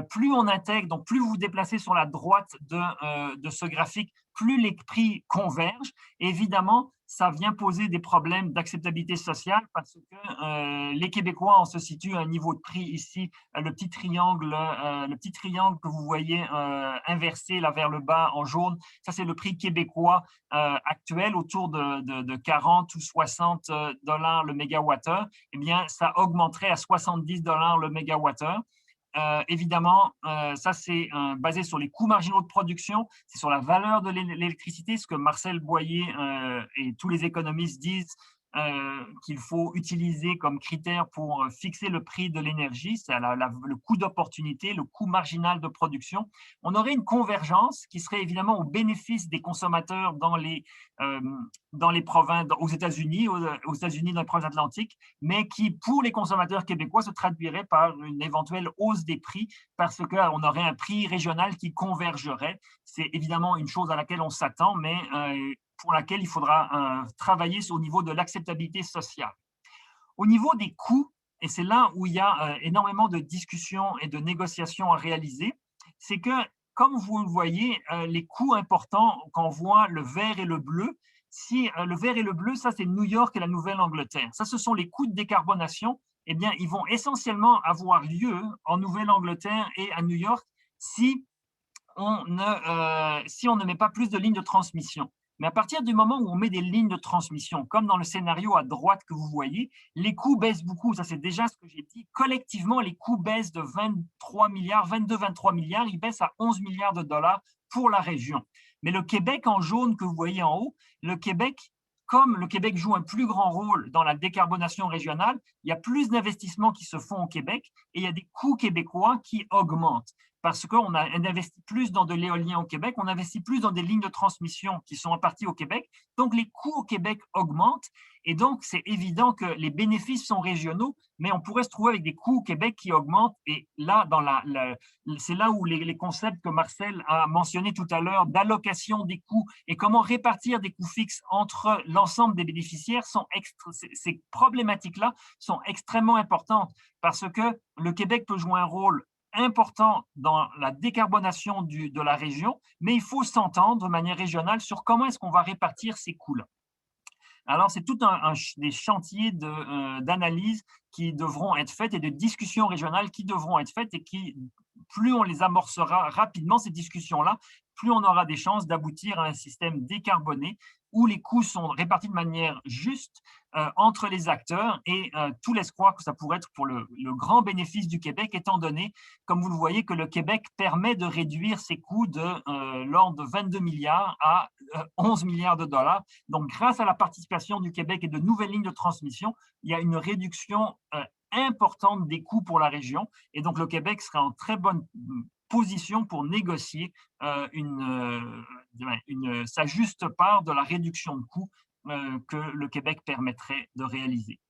Plus on intègre, donc plus vous vous déplacez sur la droite de ce graphique, plus les prix convergent. Et évidemment, ça vient poser des problèmes d'acceptabilité sociale parce que les Québécois, on se situe à un niveau de prix ici, le petit triangle que vous voyez inversé là vers le bas en jaune, ça c'est le prix québécois actuel, autour de 40 ou 60 dollars le mégawattheure. Eh bien, ça augmenterait à 70 dollars le mégawattheure. Évidemment, ça c'est basé sur les coûts marginaux de production, c'est sur la valeur de l'électricité, ce que Marcel Boyer et tous les économistes disent qu'il faut utiliser comme critère pour fixer le prix de l'énergie, c'est le coût d'opportunité, le coût marginal de production. On aurait une convergence qui serait évidemment au bénéfice des consommateurs dans les provinces, aux États-Unis, dans les provinces atlantiques, mais qui, pour les consommateurs québécois, se traduirait par une éventuelle hausse des prix parce qu'on aurait un prix régional qui convergerait. C'est évidemment une chose à laquelle on s'attend, mais pour laquelle il faudra travailler au niveau de l'acceptabilité sociale. Au niveau des coûts, et c'est là où il y a énormément de discussions et de négociations à réaliser, c'est que, comme vous le voyez, les coûts importants, quand on voit le vert et le bleu, si le vert et le bleu, ça c'est New York et la Nouvelle-Angleterre. Ça, ce sont les coûts de décarbonation. Eh bien, ils vont essentiellement avoir lieu en Nouvelle-Angleterre et à New York si on ne met pas plus de lignes de transmission. Mais à partir du moment où on met des lignes de transmission, comme dans le scénario à droite que vous voyez, les coûts baissent beaucoup. Ça, c'est déjà ce que j'ai dit. Collectivement, les coûts baissent de 22-23 milliards. Ils baissent à 11 milliards de dollars pour la région. Mais le Québec en jaune que vous voyez en haut, le Québec, comme le Québec joue un plus grand rôle dans la décarbonation régionale, il y a plus d'investissements qui se font au Québec et il y a des coûts québécois qui augmentent parce qu'on investit plus dans de l'éolien au Québec, on investit plus dans des lignes de transmission qui sont en partie au Québec. Donc, les coûts au Québec augmentent. Et donc, c'est évident que les bénéfices sont régionaux, mais on pourrait se trouver avec des coûts au Québec qui augmentent. Et là, c'est là où les concepts que Marcel a mentionnés tout à l'heure d'allocation des coûts et comment répartir des coûts fixes entre l'ensemble des bénéficiaires, ces problématiques-là sont extrêmement importantes parce que le Québec peut jouer un rôle important dans la décarbonation de la région, mais il faut s'entendre de manière régionale sur comment est-ce qu'on va répartir ces coûts-là. Alors, c'est tout des chantiers d'analyse qui devront être faits et de discussions régionales qui devront être faites et qui, plus on les amorcera rapidement, ces discussions-là, plus on aura des chances d'aboutir à un système décarboné où les coûts sont répartis de manière juste entre les acteurs et tout laisse croire que ça pourrait être pour le grand bénéfice du Québec, étant donné, comme vous le voyez, que le Québec permet de réduire ses coûts de l'ordre de 22 milliards à 11 milliards de dollars. Donc, grâce à la participation du Québec et de nouvelles lignes de transmission, il y a une réduction importante des coûts pour la région. Et donc, le Québec serait en très bonne position pour négocier sa juste part de la réduction de coûts que le Québec permettrait de réaliser.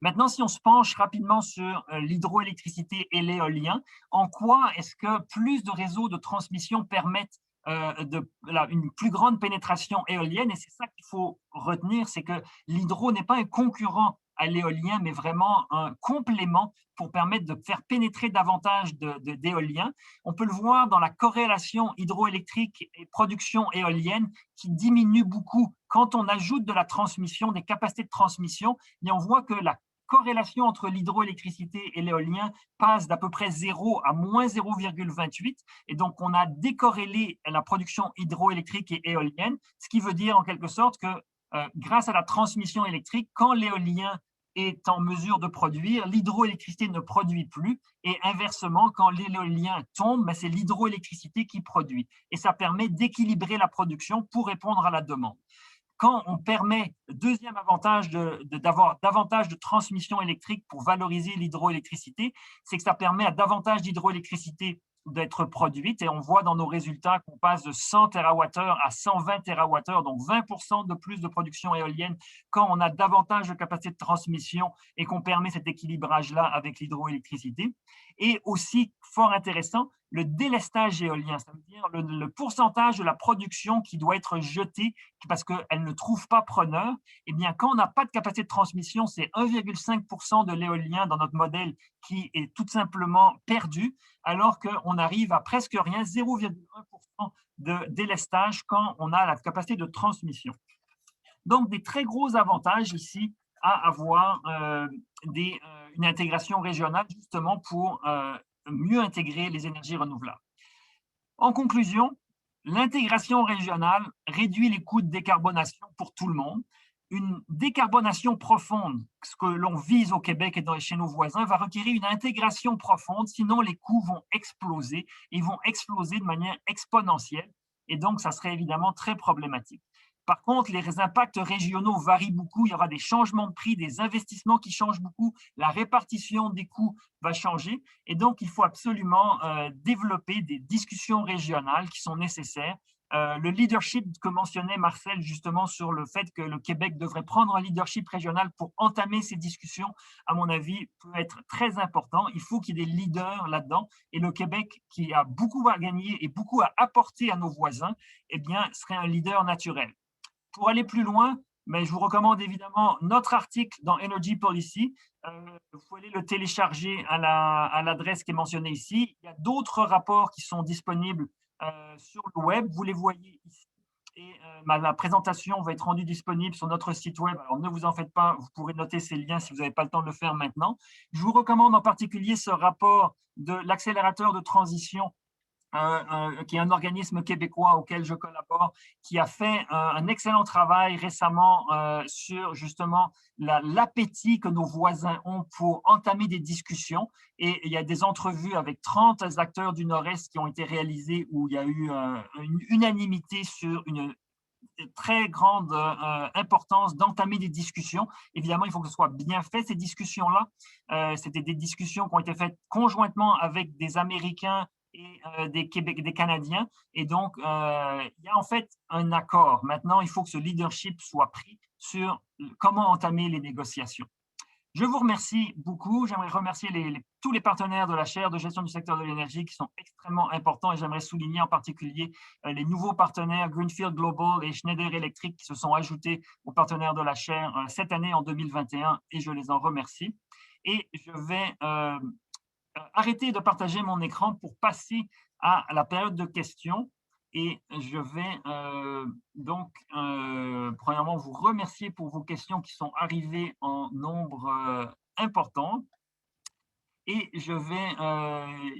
Maintenant, si on se penche rapidement sur l'hydroélectricité et l'éolien, en quoi est-ce que plus de réseaux de transmission permettent une plus grande pénétration éolienne? Et c'est ça qu'il faut retenir, c'est que l'hydro n'est pas un concurrent à l'éolien, mais vraiment un complément pour permettre de faire pénétrer davantage d'éolien. On peut le voir dans la corrélation hydroélectrique et production éolienne qui diminue beaucoup quand on ajoute de la transmission, des capacités de transmission, et on voit que la corrélation entre l'hydroélectricité et l'éolien passe d'à peu près 0 à moins 0,28. Et donc, on a décorrélé la production hydroélectrique et éolienne, ce qui veut dire en quelque sorte que grâce à la transmission électrique, quand l'éolien est en mesure de produire, l'hydroélectricité ne produit plus. Et inversement, quand l'éolien tombe, c'est l'hydroélectricité qui produit. Et ça permet d'équilibrer la production pour répondre à la demande. Quand on permet, deuxième avantage d'avoir davantage de transmission électrique pour valoriser l'hydroélectricité, c'est que ça permet à davantage d'hydroélectricité d'être produite. Et on voit dans nos résultats qu'on passe de 100 TWh à 120 TWh, donc 20% de plus de production éolienne quand on a davantage de capacité de transmission et qu'on permet cet équilibrage-là avec l'hydroélectricité. Et aussi, fort intéressant, le délestage éolien, ça veut dire le pourcentage de la production qui doit être jetée parce qu'elle ne trouve pas preneur. Eh bien, quand on n'a pas de capacité de transmission, c'est 1,5% de l'éolien dans notre modèle qui est tout simplement perdu, alors qu'on arrive à presque rien, 0,1% de délestage quand on a la capacité de transmission. Donc, des très gros avantages ici à avoir une intégration régionale justement pour mieux intégrer les énergies renouvelables. En conclusion, l'intégration régionale réduit les coûts de décarbonation pour tout le monde. Une décarbonation profonde, ce que l'on vise au Québec et chez nos voisins, va requérir une intégration profonde, sinon les coûts vont exploser, ils vont exploser de manière exponentielle, et donc ça serait évidemment très problématique. Par contre, les impacts régionaux varient beaucoup, il y aura des changements de prix, des investissements qui changent beaucoup, la répartition des coûts va changer, et donc il faut absolument développer des discussions régionales qui sont nécessaires. Le leadership que mentionnait Marcel justement sur le fait que le Québec devrait prendre un leadership régional pour entamer ces discussions, à mon avis, peut être très important. Il faut qu'il y ait des leaders là-dedans. Et le Québec, qui a beaucoup à gagner et beaucoup à apporter à nos voisins, eh bien, serait un leader naturel. Pour aller plus loin, mais je vous recommande évidemment notre article dans Energy Policy. Vous pouvez le télécharger à l'adresse qui est mentionnée ici. Il y a d'autres rapports qui sont disponibles sur le web. Vous les voyez ici. Et la présentation va être rendue disponible sur notre site web. Alors, ne vous en faites pas, vous pourrez noter ces liens si vous n'avez pas le temps de le faire maintenant. Je vous recommande en particulier ce rapport de l'accélérateur de transition qui est un organisme québécois auquel je collabore, qui a fait un excellent travail récemment sur justement l'appétit que nos voisins ont pour entamer des discussions. Et il y a des entrevues avec 30 acteurs du Nord-Est qui ont été réalisées où il y a eu une unanimité sur une très grande importance d'entamer des discussions. Évidemment, il faut que ce soit bien fait, ces discussions-là. C'était des discussions qui ont été faites conjointement avec des Américains et des Canadiens. Et donc, il y a en fait un accord. Maintenant, il faut que ce leadership soit pris sur comment entamer les négociations. Je vous remercie beaucoup. J'aimerais remercier tous les partenaires de la chaire de gestion du secteur de l'énergie qui sont extrêmement importants et j'aimerais souligner en particulier les nouveaux partenaires Greenfield Global et Schneider Electric qui se sont ajoutés aux partenaires de la chaire cette année en 2021 et je les en remercie. Et je vais arrêter de partager mon écran pour passer à la période de questions. Et je vais premièrement, vous remercier pour vos questions qui sont arrivées en nombre important. Et je vais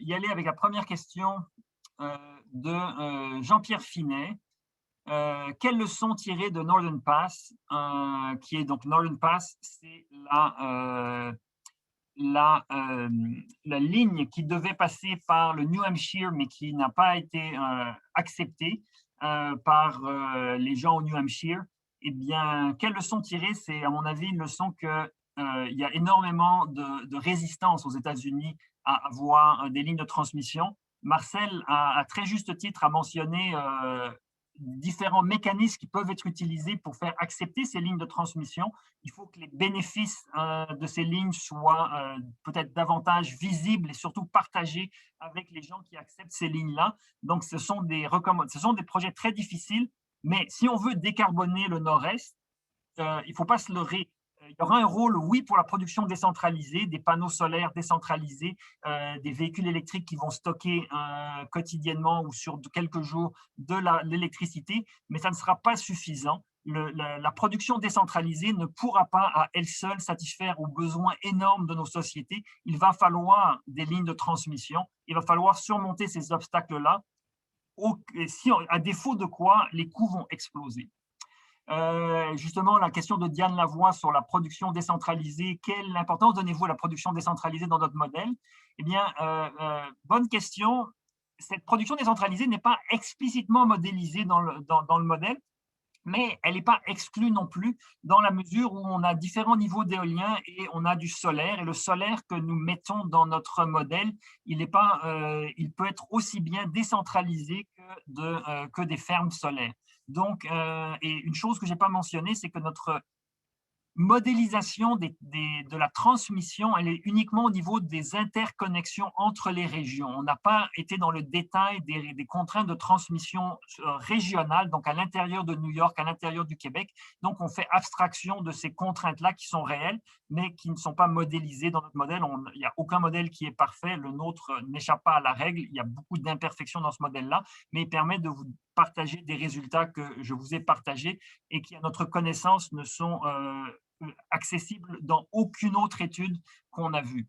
y aller avec la première question de Jean-Pierre Finet, quelles leçons tirer de Northern Pass, qui est donc Northern Pass, c'est la ligne qui devait passer par le New Hampshire, mais qui n'a pas été acceptée par les gens au New Hampshire. Eh bien, quelle leçon tirer? C'est, à mon avis, une leçon qu'il y a énormément de résistance aux États-Unis à avoir des lignes de transmission. Marcel, à très juste titre, a mentionné différents mécanismes qui peuvent être utilisés pour faire accepter ces lignes de transmission. Il faut que les bénéfices de ces lignes soient peut-être davantage visibles et surtout partagés avec les gens qui acceptent ces lignes-là. Donc, ce sont des projets très difficiles, mais si on veut décarboner le Nord-Est, il ne faut pas se leurrer. Il y aura un rôle, oui, pour la production décentralisée, des panneaux solaires décentralisés, des véhicules électriques qui vont stocker quotidiennement ou sur quelques jours de l'électricité, mais ça ne sera pas suffisant. La production décentralisée ne pourra pas à elle seule satisfaire aux besoins énormes de nos sociétés. Il va falloir des lignes de transmission, il va falloir surmonter ces obstacles-là, à défaut de quoi les coûts vont exploser. Justement, la question de Diane Lavoie sur la production décentralisée, quelle importance donnez-vous à la production décentralisée dans notre modèle? Eh bien, bonne question. Cette production décentralisée n'est pas explicitement modélisée dans le modèle, mais elle n'est pas exclue non plus dans la mesure où on a différents niveaux d'éolien et on a du solaire. Et le solaire que nous mettons dans notre modèle, il peut être aussi bien décentralisé que des fermes solaires. Donc, et une chose que je n'ai pas mentionnée, c'est que notre modélisation de la transmission, elle est uniquement au niveau des interconnexions entre les régions. On n'a pas été dans le détail des contraintes de transmission régionales, donc à l'intérieur de New York, à l'intérieur du Québec. Donc, on fait abstraction de ces contraintes-là qui sont réelles, mais qui ne sont pas modélisées dans notre modèle. Il n'y a aucun modèle qui est parfait. Le nôtre n'échappe pas à la règle. Il y a beaucoup d'imperfections dans ce modèle-là, mais il permet de vous partager des résultats que je vous ai partagés et qui, à notre connaissance, ne sont accessibles dans aucune autre étude qu'on a vue.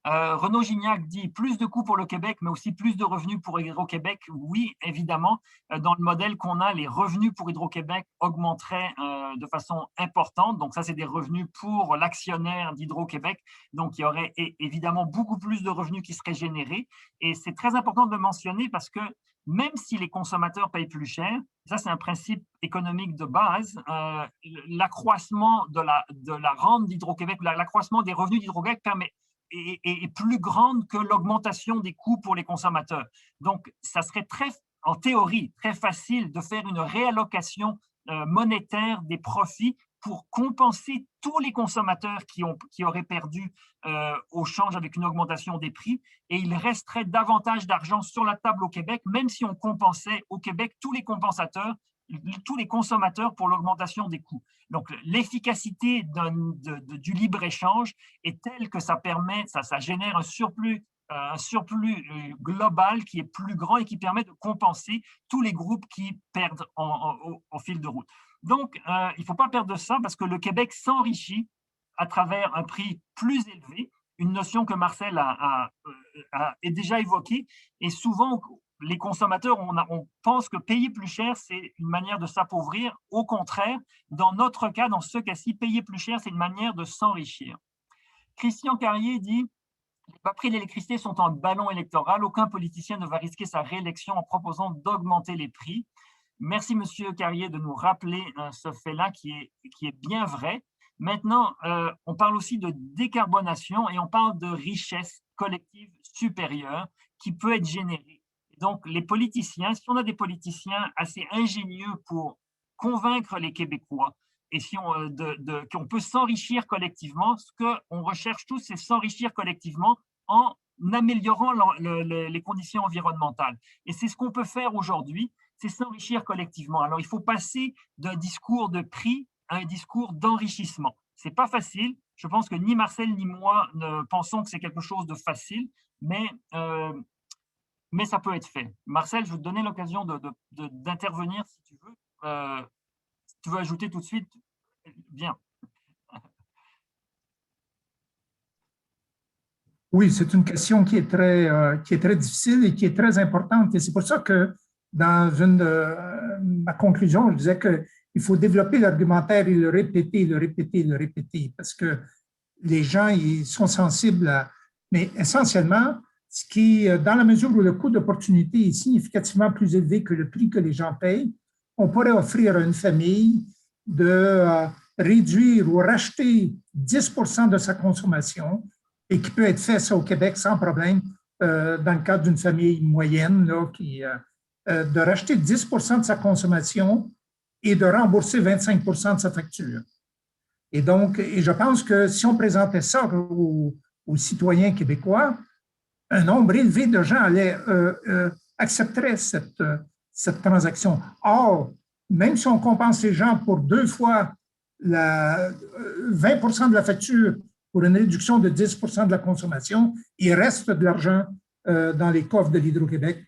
Renaud Gignac dit plus de coûts pour le Québec, mais aussi plus de revenus pour Hydro-Québec. Oui, évidemment, dans le modèle qu'on a, les revenus pour Hydro-Québec augmenteraient de façon importante. Donc ça, c'est des revenus pour l'actionnaire d'Hydro-Québec. Donc il y aurait évidemment beaucoup plus de revenus qui seraient générés. Et c'est très important de le mentionner parce que même si les consommateurs payent plus cher, ça c'est un principe économique de base, l'accroissement de la rente d'Hydro-Québec, l'accroissement des revenus d'Hydro-Québec est plus grande que l'augmentation des coûts pour les consommateurs. Donc, ça serait en théorie, très facile de faire une réallocation monétaire des profits pour compenser tous les consommateurs qui auraient perdu au change avec une augmentation des prix, et il resterait davantage d'argent sur la table au Québec, même si on compensait au Québec tous les consommateurs pour l'augmentation des coûts. Donc, l'efficacité du libre-échange est telle que ça génère un surplus global qui est plus grand et qui permet de compenser tous les groupes qui perdent au fil de route. Donc, il ne faut pas perdre ça parce que le Québec s'enrichit à travers un prix plus élevé, une notion que Marcel a déjà évoquée, et souvent, les consommateurs, on pense que payer plus cher, c'est une manière de s'appauvrir. Au contraire, dans notre cas, dans ce cas-ci, payer plus cher, c'est une manière de s'enrichir. Christian Carrier dit « Les bas prix de l'électricité sont un ballon électoral. Aucun politicien ne va risquer sa réélection en proposant d'augmenter les prix. » Merci, Monsieur Carrier, de nous rappeler ce fait-là qui est bien vrai. Maintenant, on parle aussi de décarbonation et on parle de richesse collective supérieure qui peut être générée. Donc, les politiciens, si on a des politiciens assez ingénieux pour convaincre les Québécois et si qu'on peut s'enrichir collectivement, ce qu'on recherche tous, c'est s'enrichir collectivement en améliorant les conditions environnementales. Et c'est ce qu'on peut faire aujourd'hui, c'est s'enrichir collectivement. Alors, il faut passer d'un discours de prix à un discours d'enrichissement. Ce n'est pas facile. Je pense que ni Marcel ni moi ne pensons que c'est quelque chose de facile, mais ça peut être fait. Marcel, je vais te donner l'occasion d'intervenir si tu veux. Si tu veux ajouter tout de suite, bien. Oui, c'est une question qui est très difficile et qui est très importante. Et c'est pour ça que dans ma conclusion, je disais qu'il faut développer l'argumentaire et le répéter, parce que les gens, ils sont sensibles à… Mais essentiellement, ce qui, dans la mesure où le coût d'opportunité est significativement plus élevé que le prix que les gens payent, on pourrait offrir à une famille de réduire ou racheter 10% de sa consommation, et qui peut être fait ça au Québec sans problème, dans le cadre d'une famille moyenne, là, de racheter 10% de sa consommation et de rembourser 25% de sa facture. Et donc, je pense que si on présentait ça aux citoyens québécois, un nombre élevé de gens accepteraient cette transaction. Or, même si on compense les gens pour 2 fois 20% de la facture pour une réduction de 10% de la consommation, il reste de l'argent dans les coffres de l'Hydro-Québec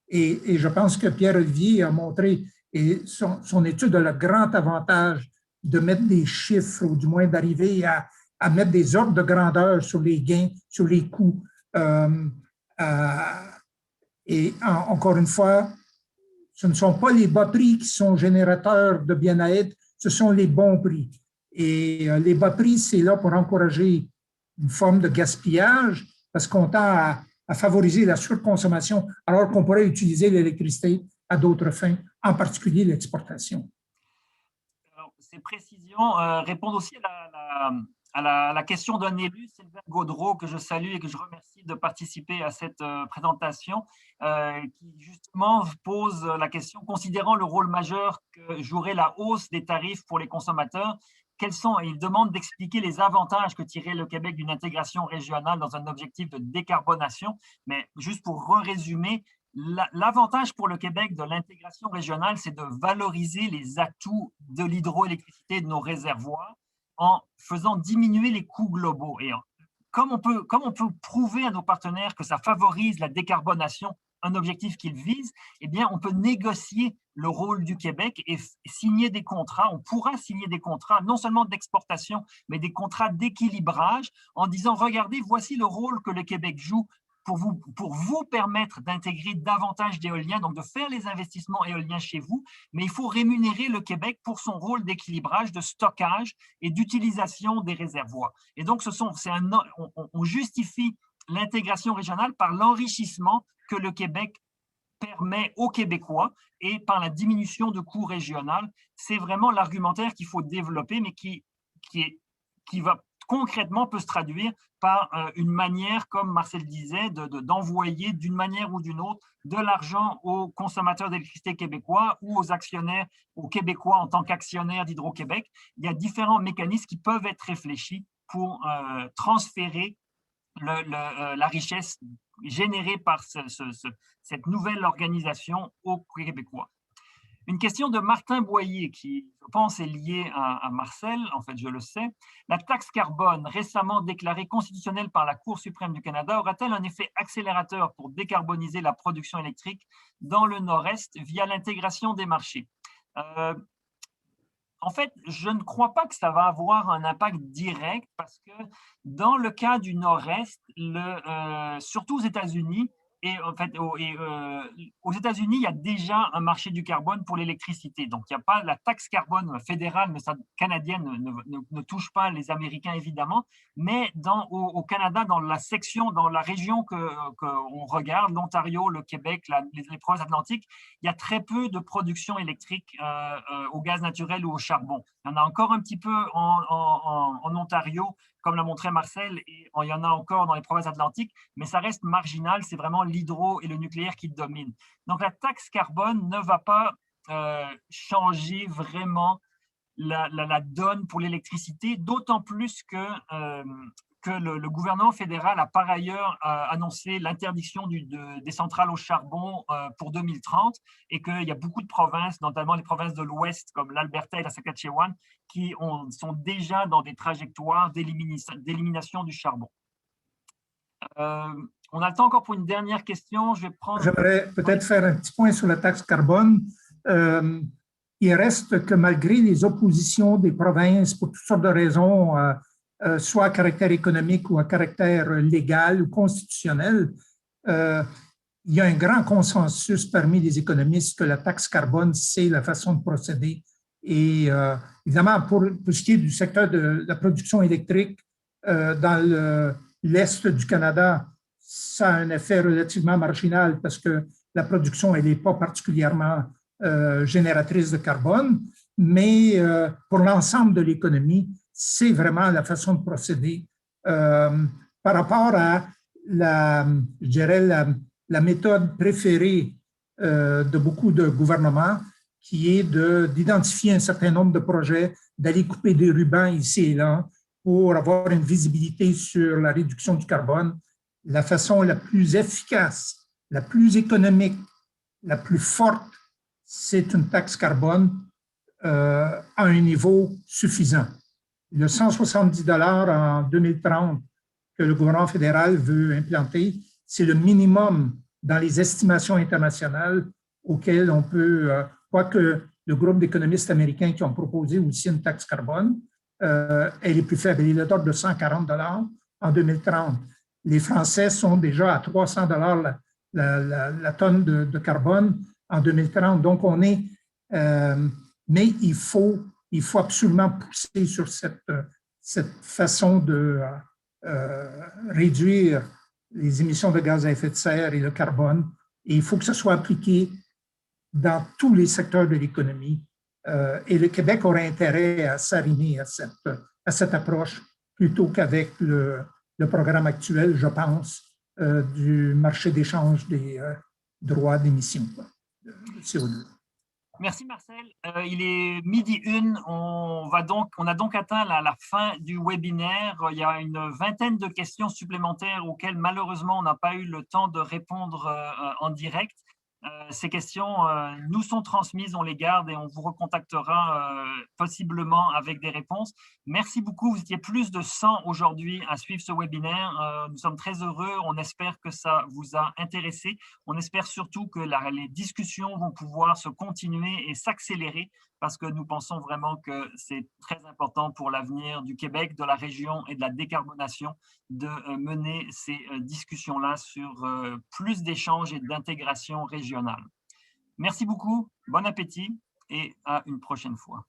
et je pense que Pierre-Olivier a montré, et son étude a le grand avantage de mettre des chiffres, ou du moins d'arriver à mettre des ordres de grandeur sur les gains, sur les coûts. Et encore une fois, ce ne sont pas les bas prix qui sont générateurs de bien-être, ce sont les bons prix. Et les bas prix, c'est là pour encourager une forme de gaspillage, parce qu'on tend à favoriser la surconsommation, alors qu'on pourrait utiliser l'électricité à d'autres fins, en particulier l'exportation. Ces précisions répondent aussi à la question d'un élu, Sylvain Gaudreau, que je salue et que je remercie de participer à cette présentation, qui justement pose la question, considérant le rôle majeur que jouerait la hausse des tarifs pour les consommateurs, il demande d'expliquer les avantages que tirerait le Québec d'une intégration régionale dans un objectif de décarbonation. Mais juste pour résumer, l'avantage pour le Québec de l'intégration régionale, c'est de valoriser les atouts de l'hydroélectricité de nos réservoirs en faisant diminuer les coûts globaux. Et comme on peut prouver à nos partenaires que ça favorise la décarbonation, un objectif qu'ils visent, eh bien, on peut négocier le rôle du Québec et signer des contrats. On pourra signer des contrats, non seulement d'exportation, mais des contrats d'équilibrage, en disant, regardez, voici le rôle que le Québec joue pour vous permettre d'intégrer davantage d'éoliens, donc de faire les investissements éoliens chez vous, mais il faut rémunérer le Québec pour son rôle d'équilibrage, de stockage et d'utilisation des réservoirs. Et donc, on justifie l'intégration régionale par l'enrichissement que le Québec permet aux Québécois et par la diminution de coûts régionaux. C'est vraiment l'argumentaire qu'il faut développer, mais qui va concrètement peut se traduire par une manière, comme Marcel disait, d'envoyer d'une manière ou d'une autre de l'argent aux consommateurs d'électricité québécois ou aux actionnaires, aux Québécois en tant qu'actionnaires d'Hydro-Québec. Il y a différents mécanismes qui peuvent être réfléchis pour transférer la richesse générée par cette nouvelle organisation aux Québécois. Une question de Martin Boyer qui, je pense, est liée à Marcel, en fait, je le sais. La taxe carbone, récemment déclarée constitutionnelle par la Cour suprême du Canada, aura-t-elle un effet accélérateur pour décarboniser la production électrique dans le Nord-Est via l'intégration des marchés? En fait, je ne crois pas que ça va avoir un impact direct parce que dans le cas du Nord-Est, surtout aux États-Unis, et en fait, aux États-Unis, il y a déjà un marché du carbone pour l'électricité. Donc, il n'y a pas la taxe carbone fédérale, mais canadienne ne touche pas les Américains, évidemment. Mais au Canada, dans la région qu'on regarde, l'Ontario, le Québec, les provinces atlantiques, il y a très peu de production électrique au gaz naturel ou au charbon. Il y en a encore un petit peu en Ontario, comme l'a montré Marcel, et il y en a encore dans les provinces atlantiques, mais ça reste marginal, c'est vraiment l'hydro et le nucléaire qui dominent. Donc la taxe carbone ne va pas changer vraiment la donne pour l'électricité, d'autant plus que le gouvernement fédéral a par ailleurs annoncé l'interdiction des centrales au charbon pour 2030 et qu'il y a beaucoup de provinces, notamment les provinces de l'Ouest comme l'Alberta et la Saskatchewan, qui sont déjà dans des trajectoires d'élimination du charbon. On a le temps encore pour une dernière question. J'aimerais peut-être faire un petit point sur la taxe carbone. Il reste que malgré les oppositions des provinces pour toutes sortes de raisons, soit à caractère économique ou à caractère légal ou constitutionnel, il il y a un grand consensus parmi les économistes que la taxe carbone, c'est la façon de procéder. Et évidemment, pour ce qui est du secteur de la production électrique, dans l'Est du Canada, ça a un effet relativement marginal parce que la production, elle n'est pas particulièrement génératrice de carbone, mais pour l'ensemble de l'économie, c'est vraiment la façon de procéder. Par rapport à je dirais, la méthode préférée de beaucoup de gouvernements, qui est d'identifier un certain nombre de projets, d'aller couper des rubans ici et là pour avoir une visibilité sur la réduction du carbone. La façon la plus efficace, la plus économique, la plus forte, c'est une taxe carbone à un niveau suffisant. Le 170 $ en 2030 que le gouvernement fédéral veut implanter, c'est le minimum dans les estimations internationales auxquelles on peut, quoique le groupe d'économistes américains qui ont proposé aussi une taxe carbone, elle est plus faible, elle est de l'ordre de 140 $ en 2030. Les Français sont déjà à 300 $ la tonne de carbone en 2030. Donc, on est, mais il faut absolument pousser sur cette façon de réduire les émissions de gaz à effet de serre et le carbone. Et il faut que ce soit appliqué dans tous les secteurs de l'économie. Et le Québec aurait intérêt à s'arrimer à cette approche plutôt qu'avec le programme actuel, je pense, du marché d'échange des droits d'émission de CO2. Merci Marcel. Il est 12h01. On a donc atteint la fin du webinaire. Il y a une vingtaine de questions supplémentaires auxquelles malheureusement on n'a pas eu le temps de répondre en direct. Ces questions nous sont transmises, on les garde et on vous recontactera possiblement avec des réponses. Merci beaucoup. Vous étiez plus de 100 aujourd'hui à suivre ce webinaire. Nous sommes très heureux. On espère que ça vous a intéressé. On espère surtout que les discussions vont pouvoir se continuer et s'accélérer parce que nous pensons vraiment que c'est très important pour l'avenir du Québec, de la région et de la décarbonation de mener ces discussions-là sur plus d'échanges et d'intégration régionale. Merci beaucoup, bon appétit et à une prochaine fois.